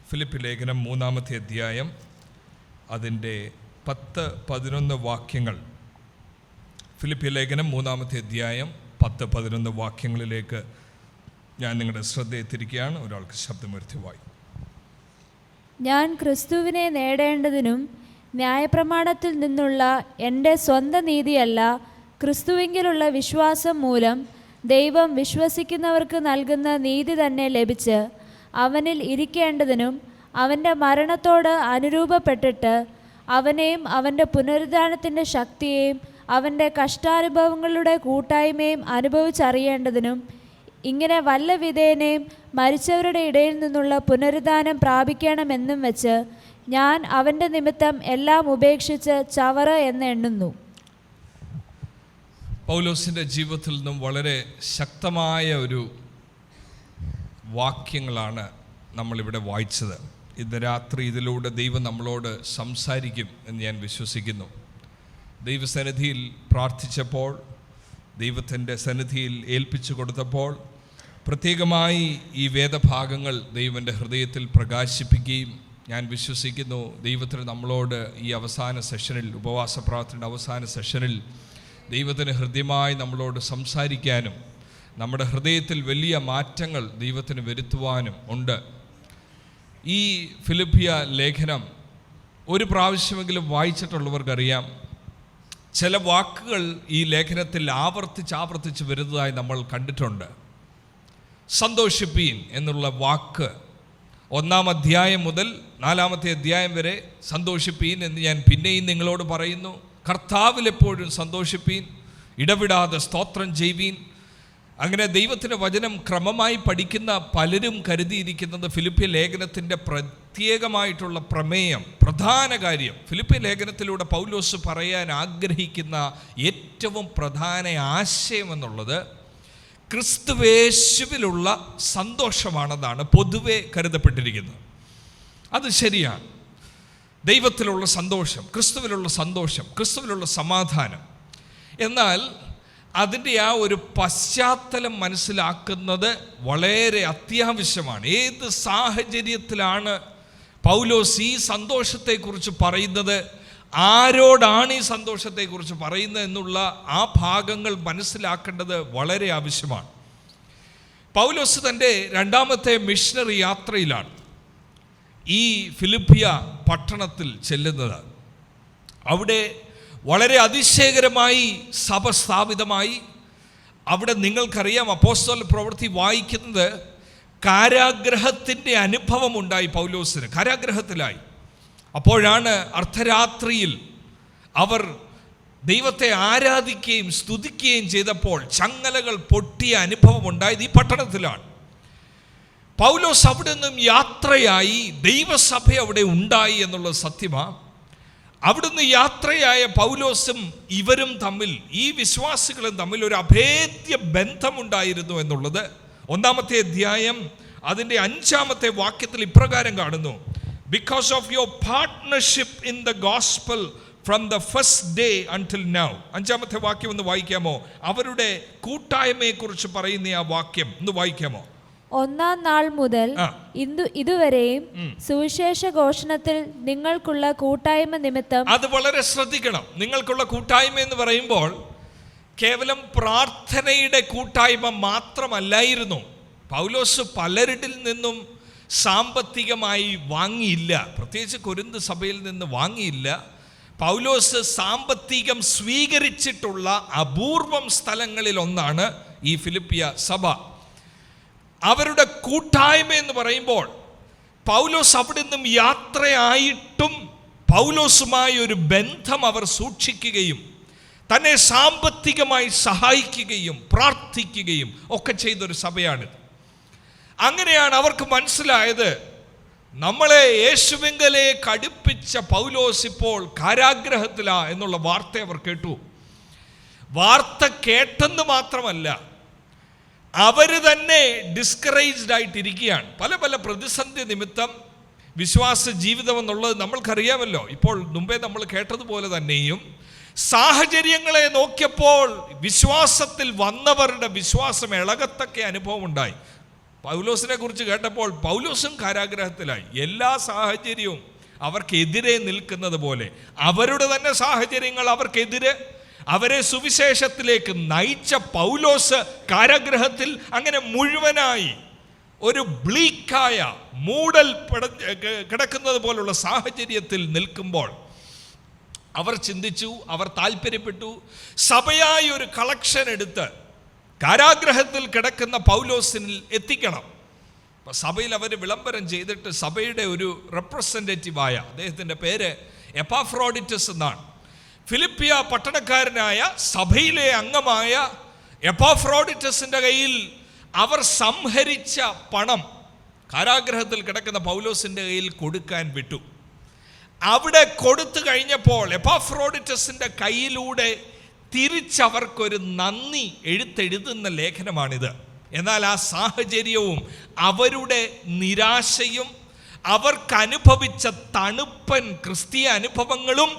Philippi ലേഖനം 3-ാമത്തെ അധ്യായം അതിൻ്റെ 10-11 വാക്യങ്ങൾ. ഫിലിപ്പി ലേഖനം 3-ാമത്തെ അധ്യായം 10-11 വാക്യങ്ങളിലേക്ക് ഞാൻ നിങ്ങളുടെ ശ്രദ്ധയെ തിരിക്കുകയാണ്. ഒരാൾക്ക് ശബ്ദമുയർത്തി വായി. ഞാൻ ക്രിസ്തുവിനെ നേടേണ്ടതിനും ന്യായപ്രമാണത്തിൽ നിന്നുള്ള എൻ്റെ സ്വന്തം നീതിയല്ല, ക്രിസ്തുവിങ്കിലുള്ള വിശ്വാസം മൂലം ദൈവം വിശ്വസിക്കുന്നവർക്ക് നൽകുന്ന നീതി തന്നെ ലഭിച്ച് അവനിൽ ഇരിക്കേണ്ടതിനും അവൻ്റെ മരണത്തോട് അനുരൂപപ്പെട്ടിട്ട് അവനെയും അവൻ്റെ പുനരുദ്ധാനത്തിൻ്റെ ശക്തിയെയും അവൻ്റെ കഷ്ടാനുഭവങ്ങളുടെ കൂട്ടായ്മയും അനുഭവിച്ചറിയേണ്ടതിനും ഇങ്ങനെ വല്ല വിധേനയും മരിച്ചവരുടെ ഇടയിൽ നിന്നുള്ള പുനരുദ്ധാനം പ്രാപിക്കണമെന്നും വെച്ച് ഞാൻ അവൻ്റെ നിമിത്തം എല്ലാം ഉപേക്ഷിച്ച് ചവറ് എന്ന് എണ്ണുന്നു. പൗലോസിൻ്റെ ജീവിതത്തിൽ നിന്നും വളരെ ശക്തമായ ഒരു വാക്യങ്ങളാണ് നമ്മളിവിടെ വായിച്ചത്. ഇന്ന് രാത്രി ഇതിലൂടെ ദൈവം നമ്മളോട് സംസാരിക്കും എന്ന് ഞാൻ വിശ്വസിക്കുന്നു. ദൈവസന്നിധിയിൽ പ്രാർത്ഥിച്ചപ്പോൾ, ദൈവത്തിൻ്റെ സന്നിധിയിൽ ഏൽപ്പിച്ചു കൊടുത്തപ്പോൾ പ്രത്യേകമായി ഈ വേദഭാഗങ്ങൾ ദൈവൻ്റെ ഹൃദയത്തിൽ പ്രകാശിപ്പിക്കുകയും ഞാൻ വിശ്വസിക്കുന്നു ദൈവത്തിന് നമ്മളോട് ഈ അവസാന സെഷനിൽ, ഉപവാസ പ്രാർത്ഥനയുടെ അവസാന സെഷനിൽ ദൈവത്തിന് ഹൃദ്യമായി നമ്മളോട് സംസാരിക്കാനും നമ്മുടെ ഹൃദയത്തിൽ വലിയ മാറ്റങ്ങൾ ദൈവത്തിന് വരുത്തുവാനും ഉണ്ട്. ഈ ഫിലിപ്പിയ ലേഖനം ഒരു പ്രാവശ്യമെങ്കിലും വായിച്ചിട്ടുള്ളവർക്കറിയാം, ചില വാക്കുകൾ ഈ ലേഖനത്തിൽ ആവർത്തിച്ച് വരുന്നതായി നമ്മൾ കണ്ടിട്ടുണ്ട്. സന്തോഷിപ്പീൻ എന്നുള്ള വാക്ക് 1-ാം അധ്യായം മുതൽ 4-ാമത്തെ അധ്യായം വരെ സന്തോഷിപ്പീൻ എന്ന് ഞാൻ പിന്നെയും നിങ്ങളോട് പറയുന്നു. കർത്താവിൽ എപ്പോഴും സന്തോഷിപ്പീൻ, ഇടവിടാതെ സ്തോത്രം ചെയ്യുവീൻ. അങ്ങനെ ദൈവത്തിൻ്റെ വചനം ക്രമമായി പഠിക്കുന്ന പലരും കരുതിയിരിക്കുന്നത് ഫിലിപ്പിയ ലേഖനത്തിൻ്റെ പ്രത്യേകമായിട്ടുള്ള പ്രമേയം, പ്രധാന കാര്യം, ഫിലിപ്പിയ ലേഖനത്തിലൂടെ പൗലോസ് പറയാൻ ആഗ്രഹിക്കുന്ന ഏറ്റവും പ്രധാന ആശയം എന്നുള്ളത് ക്രിസ്തുവേശുവിലുള്ള സന്തോഷമാണെന്നാണ് പൊതുവെ കരുതപ്പെട്ടിരിക്കുന്നത്. അത് ശരിയാണ്. ദൈവത്തിലുള്ള സന്തോഷം, ക്രിസ്തുവിലുള്ള സന്തോഷം, ക്രിസ്തുവിലുള്ള സമാധാനം. എന്നാൽ അതിൻ്റെ ആ ഒരു പശ്ചാത്തലം മനസ്സിലാക്കുന്നത് വളരെ അത്യാവശ്യമാണ്. ഏത് സാഹചര്യത്തിലാണ് പൗലോസ് ഈ സന്തോഷത്തെക്കുറിച്ച് പറയുന്നത്, ആരോടാണ് ഈ സന്തോഷത്തെക്കുറിച്ച് പറയുന്നത് എന്നുള്ള ആ ഭാഗങ്ങൾ മനസ്സിലാക്കേണ്ടത് വളരെ ആവശ്യമാണ്. പൗലോസ് തൻ്റെ 2-ാമത്തെ മിഷണറി യാത്രയിലാണ് ഈ ഫിലിപ്പിയ പട്ടണത്തിൽ ചെല്ലുന്നത്. അവിടെ വളരെ അതിശയകരമായി സഭ സ്ഥാപിതമായി. അവിടെ നിങ്ങൾക്കറിയാം, അപ്പോസ്തല പ്രവൃത്തി വായിക്കുന്നത് കാരാഗ്രഹത്തിൻ്റെ അനുഭവം ഉണ്ടായി പൗലോസിന്. കാരാഗ്രഹത്തിലായി. അപ്പോഴാണ് അർദ്ധരാത്രിയിൽ അവർ ദൈവത്തെ ആരാധിക്കുകയും സ്തുതിക്കുകയും ചെയ്തപ്പോൾ ചങ്ങലകൾ പൊട്ടിയ അനുഭവം ഉണ്ടായത് ഈ പട്ടണത്തിലാണ്. പൗലോസ് അവിടെ നിന്നും യാത്രയായി, ദൈവസഭ അവിടെ ഉണ്ടായി എന്നുള്ളത് സത്യമാണ്. അവിടുന്ന് യാത്രയായ പൗലോസും ഇവരും തമ്മിൽ, ഈ വിശ്വാസികളും തമ്മിൽ ഒരു അഭേദ്യ ബന്ധമുണ്ടായിരുന്നു എന്നുള്ളത് 1-ാമത്തെ അധ്യായം അതിൻ്റെ 5-ാമത്തെ വാക്യത്തിൽ ഇപ്രകാരം കാണുന്നു: because of your partnership in the gospel from the first day until now. 5-ാമത്തെ വാക്യം ഒന്ന് വായിക്കാമോ? അവരുടെ കൂട്ടായ്മയെക്കുറിച്ച് പറയുന്ന ആ വാക്യം ഒന്ന് വായിക്കാമോ? 1-ാം നാൾ മുതൽ ഇതുവരെയും സുവിശേഷ ഘോഷണത്തിൽ നിങ്ങൾക്കുള്ള കൂട്ടായ്മ നിമിത്തം. അത് വളരെ ശ്രദ്ധിക്കണം. നിങ്ങൾക്കുള്ള കൂട്ടായ്മ എന്ന് പറയുമ്പോൾ കേവലം പ്രാർത്ഥനയുടെ കൂട്ടായ്മ മാത്രമല്ലായിരുന്നു. പൗലോസ് പലരിൽ നിന്നും സാമ്പത്തികമായി വാങ്ങിയില്ല, പ്രത്യേകിച്ച് കൊരിന്ത് സഭയിൽ നിന്ന് വാങ്ങിയില്ല. പൗലോസ് സാമ്പത്തികം സ്വീകരിച്ചിട്ടുള്ള അപൂർവം സ്ഥലങ്ങളിൽ ഒന്നാണ് ഈ ഫിലിപ്പിയ സഭ. അവരുടെ കൂട്ടായ്മ എന്ന് പറയുമ്പോൾ പൗലോസ് അവിടെ നിന്നും യാത്രയായിട്ടും പൗലോസുമായി ഒരു ബന്ധം അവർ സൂക്ഷിക്കുകയും തന്നെ സാമ്പത്തികമായി സഹായിക്കുകയും പ്രാർത്ഥിക്കുകയും ഒക്കെ ചെയ്തൊരു സഭയാണിത്. അങ്ങനെയാണ് അവർക്ക് മനസ്സിലായത്, നമ്മളെ യേശുവിങ്കലേക്ക് അടുപ്പിച്ച പൗലോസ് ഇപ്പോൾ കാരാഗ്രഹത്തിലാ എന്നുള്ള വാർത്ത അവർ കേട്ടു. വാർത്ത കേട്ടെന്ന് മാത്രമല്ല, അവർ തന്നെ ഡിസ്കറേജ്ഡ് ആയിട്ടിരിക്കുകയാണ്. പല പല പ്രതിസന്ധി നിമിത്തം വിശ്വാസ ജീവിതം എന്നുള്ളത് നമ്മൾക്കറിയാമല്ലോ. ഇപ്പോൾ മുമ്പേ നമ്മൾ കേട്ടതുപോലെ തന്നെയും സാഹചര്യങ്ങളെ നോക്കിയപ്പോൾ വിശ്വാസത്തിൽ വന്നവരുടെ വിശ്വാസം ഇളകത്തക്ക അനുഭവം ഉണ്ടായി. പൗലോസിനെ കുറിച്ച് കേട്ടപ്പോൾ പൗലോസും കാരാഗ്രഹത്തിലായി. എല്ലാ സാഹചര്യവും അവർക്കെതിരെ നിൽക്കുന്നത് പോലെ അവരുടെ തന്നെ സാഹചര്യങ്ങൾ അവർക്കെതിരെ അവരെ സുവിശേഷത്തിലേക്ക് നയിച്ച പൗലോസ് കാരാഗ്രഹത്തിൽ അങ്ങനെ മുഴുവനായി ഒരു ബ്ലീക്കായ മൂടൽ കിടക്കുന്നത് പോലുള്ള സാഹചര്യത്തിൽ നിൽക്കുമ്പോൾ അവർ ചിന്തിച്ചു, അവർ താല്പര്യപ്പെട്ടു, സഭയായി ഒരു കളക്ഷൻ എടുത്ത് കാരാഗ്രഹത്തിൽ കിടക്കുന്ന പൗലോസിനിൽ എത്തിക്കണം. അപ്പം സഭയിൽ അവർ വിളംബരം ചെയ്തിട്ട് സഭയുടെ ഒരു റെപ്രസെൻറ്റേറ്റീവായ, അദ്ദേഹത്തിൻ്റെ പേര് എപ്പാഫ്രോഡിറ്റസ് എന്നാണ്, ഫിലിപ്പിയ പട്ടണക്കാരനായ സഭയിലെ അംഗമായ എപ്പാഫ്രോഡിറ്റസിൻ്റെ കയ്യിൽ അവർ സംഹരിച്ച പണം കാരാഗ്രഹത്തിൽ കിടക്കുന്ന പൗലോസിൻ്റെ കയ്യിൽ കൊടുക്കാൻ വിട്ടു. അവിടെ കൊടുത്തു കഴിഞ്ഞപ്പോൾ എപ്പാഫ്രോഡിറ്റസിൻ്റെ കയ്യിലൂടെ തിരിച്ചവർക്കൊരു നന്ദി എഴുതെഴുതുന്ന ലേഖനമാണിത്. എന്നാൽ ആ സാഹചര്യവും അവരുടെ നിരാശയും അവർക്കനുഭവിച്ച തണുപ്പൻ ക്രിസ്തീയ അനുഭവങ്ങളും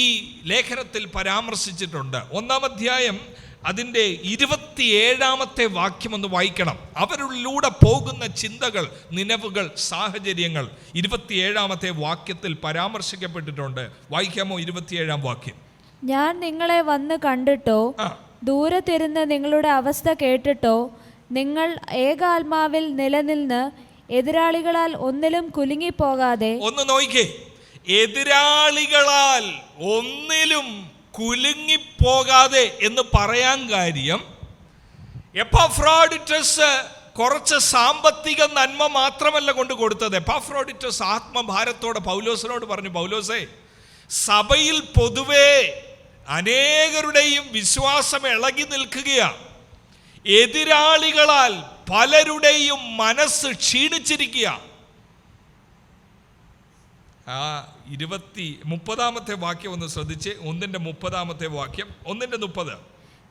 ഈ ലേഖനത്തിൽ പരാമർശിച്ചിട്ടുണ്ട്. 1-ാം അധ്യായം അതിൻ്റെ 27-ാമത്തെ വാക്യം ഒന്ന് വായിക്കണം. അവരിലൂടെ പോകുന്ന ചിന്തകൾ, നിലവുകൾ, സാഹചര്യങ്ങൾ 27-ാമത്തെ വാക്യത്തിൽ പരാമർശിക്കപ്പെട്ടിട്ടുണ്ട്. വായിക്കാമോ 27-ാം വാക്യം? ഞാൻ നിങ്ങളെ വന്ന് കണ്ടിട്ടോ ദൂരത്തിരുന്ന് നിങ്ങളുടെ അവസ്ഥ കേട്ടിട്ടോ നിങ്ങൾ ഏകാത്മാവിൽ നിലനിന്ന് എതിരാളികളാൽ ഒന്നിലും കുലുങ്ങിപ്പോകാതെ. ഒന്ന് നോക്കിക്കേ, എതിരാളികളാൽ ഒന്നിലും കുലുങ്ങിപ്പോകാതെ എന്ന് പറയാൻ കാര്യം, എപ്പാഫ്രോഡിറ്റസ് കുറച്ച് സാമ്പത്തിക നന്മ മാത്രമല്ല കൊണ്ട് കൊടുത്തത്. എപ്പാഫ്രോഡിറ്റസ് ആത്മഭാരത്തോടെ പൗലോസിനോട് പറഞ്ഞു, പൗലോസേ, സഭയിൽ പൊതുവേ അനേകരുടെയും വിശ്വാസം ഇളകി നിൽക്കുകയാണ്. എതിരാളികളാൽ പലരുടെയും മനസ്സ് ക്ഷീണിച്ചിരിക്കുക. ആ 30-ാമത്തെ വാക്യം ഒന്ന് ശ്രദ്ധിച്ച്. 1-ന്റെ വാക്യം, 1-ന്റെ 30.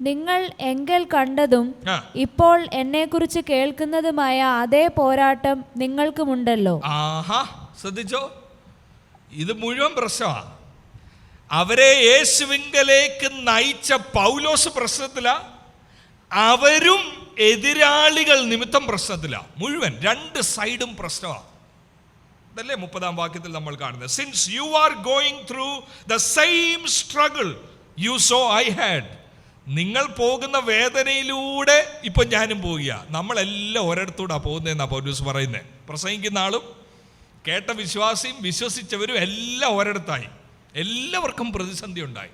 നിങ്ങൾ എങ്കിൽ കണ്ടതും ഇപ്പോൾ എന്നെക്കുറിച്ച് കേൾക്കുന്നതുമായ അതേ പോരാട്ടം നിങ്ങൾക്കുമുണ്ടല്ലോ. ആഹാ, ശ്രദ്ധിച്ചോ, ഇത് മുഴുവൻ പ്രശ്നമാണ്. അവരെ യേശുവിങ്കലേക്ക് നയിച്ച പൗലോസ് പ്രശ്നത്തില, അവരും എതിരാളികൾ നിമിത്തം പ്രശ്നത്തില. മുഴുവൻ 2 സൈഡും പ്രശ്നമാണ്. അതല്ലേ 30-ാം വാക്യത്തിൽ നമ്മൾ കാണുന്നത്. Since you are going through the same struggle you so I had. നിങ്ങൾ പോകുന്ന വേദനയിലൂടെ ഇപ്പൊ ഞാനും പോവുക. നമ്മളെല്ലാം ഒരിടത്തൂടാ പോകുന്നതെന്നാ പൗലോസ് പറയുന്നത്. പ്രസംഗിക്കുന്ന ആളും കേട്ട വിശ്വാസിയും വിശ്വസിച്ചവരും എല്ലാം ഒരിടത്തായി. എല്ലാവർക്കും പ്രതിസന്ധി ഉണ്ടായി.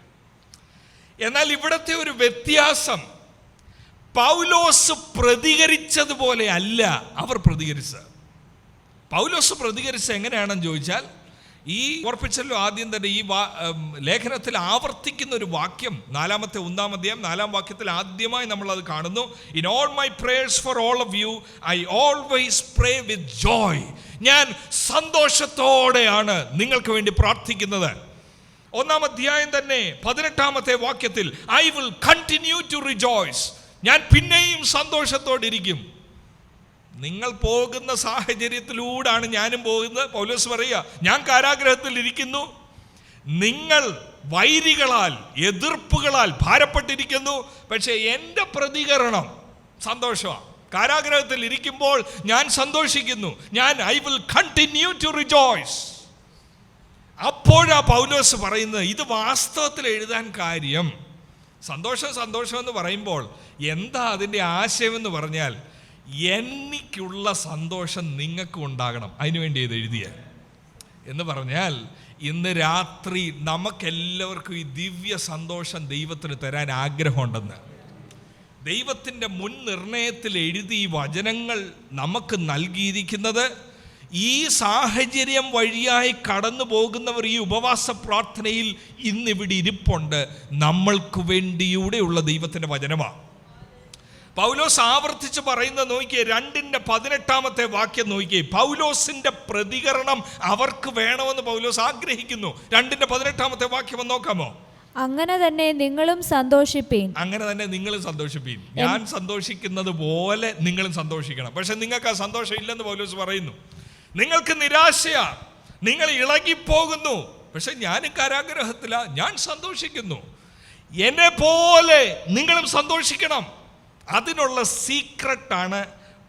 എന്നാൽ ഇവിടുത്തെ ഒരു വ്യത്യാസം, പൗലോസ് പ്രതികരിച്ചതുപോലെ അല്ല അവർ പ്രതികരിച്ചത്. പൗലോസ് പ്രതികരിച്ചത് എങ്ങനെയാണെന്ന് ചോദിച്ചാൽ, ഈ ഓർപ്പിച്ചല്ലോ ആദ്യം തന്നെ ഈ ലേഖനത്തിൽ ആവർത്തിക്കുന്ന ഒരു വാക്യം 1-ാം അധ്യായം 4-ാം വാക്യത്തിൽ ആദ്യമായി നമ്മൾ അത് കാണുന്നു. In all my prayers for all of you I always pray with joy. ഞാൻ സന്തോഷത്തോടെയാണ് നിങ്ങൾക്ക് വേണ്ടി പ്രാർത്ഥിക്കുന്നത്. 1-ാം അധ്യായം തന്നെ 18-ാമത്തെ വാക്യത്തിൽ I will continue to rejoice. ഞാൻ പിന്നെയും സന്തോഷത്തോടിരിക്കും. നിങ്ങൾ പോകുന്ന സാഹചര്യത്തിലൂടെയാണ് ഞാനും പോകുന്നത്. പൗലോസ് പറയുക, ഞാൻ കാരാഗ്രഹത്തിൽ ഇരിക്കുന്നു, നിങ്ങൾ വൈരികളാൽ എതിർപ്പുകളാൽ ഭാരപ്പെട്ടിരിക്കുന്നു, പക്ഷേ എൻ്റെ പ്രതികരണം സന്തോഷമാണ്. കാരാഗ്രഹത്തിൽ ഇരിക്കുമ്പോൾ ഞാൻ സന്തോഷിക്കുന്നു. ഞാൻ I will continue to rejoice. അപ്പോഴാ പൗലോസ് പറയുന്നത്, ഇത് വാസ്തവത്തിൽ എഴുതാൻ കാര്യം, സന്തോഷം എന്ന് പറയുമ്പോൾ എന്താ അതിൻ്റെ ആശയമെന്ന് പറഞ്ഞാൽ, എനിക്കുള്ള സന്തോഷം നിങ്ങൾക്കും ഉണ്ടാകണം, അതിനുവേണ്ടി ഇത് എഴുതിയ എന്ന് പറഞ്ഞാൽ, ഇന്ന് രാത്രി നമുക്കെല്ലാവർക്കും ഈ ദിവ്യ സന്തോഷം ദൈവത്തിന് തരാൻ ആഗ്രഹമുണ്ടെന്ന് ദൈവത്തിൻ്റെ മുൻ നിർണയത്തിൽ എഴുതി ഈ വചനങ്ങൾ നമുക്ക് നൽകിയിരിക്കുന്നത്. ഈ സാഹചര്യം വഴിയായി കടന്നു പോകുന്നവർ ഈ ഉപവാസ പ്രാർത്ഥനയിൽ ഇന്നിവിടെ ഇരിപ്പുണ്ട്. നമ്മൾക്ക് വേണ്ടിയൂടെയുള്ള ദൈവത്തിൻ്റെ വചനമാണ്. പൗലോസ് ആവർത്തിച്ച് പറയുന്നത് നോക്കിയേ, 2-ന്റെ 18-ാമത്തെ വാക്യം നോക്കിയേ. പൗലോസിന്റെ പ്രതികരണം അവർക്ക് വേണമെന്ന് പൗലോസ് ആഗ്രഹിക്കുന്നു. 2-ന്റെ 18-ാമത്തെ വാക്യം നോക്കാമോ? അങ്ങനെ തന്നെ നിങ്ങളും സന്തോഷിപ്പീൻ. അങ്ങനെ തന്നെ നിങ്ങളും സന്തോഷിപ്പീൻ. ഞാൻ സന്തോഷിക്കുന്നത് പോലെ നിങ്ങളും സന്തോഷിക്കണം. പക്ഷെ നിങ്ങൾക്ക് ആ സന്തോഷം ഇല്ലെന്ന് പൗലോസ് പറയുന്നു. നിങ്ങൾക്ക് നിരാശയാ, നിങ്ങൾ ഇളകിപ്പോകുന്നു. പക്ഷെ ഞാനും കാരാഗ്രഹത്തില, ഞാൻ സന്തോഷിക്കുന്നു. എന്നെ പോലെ നിങ്ങളും സന്തോഷിക്കണം. അതിനുള്ള സീക്രട്ടാണ്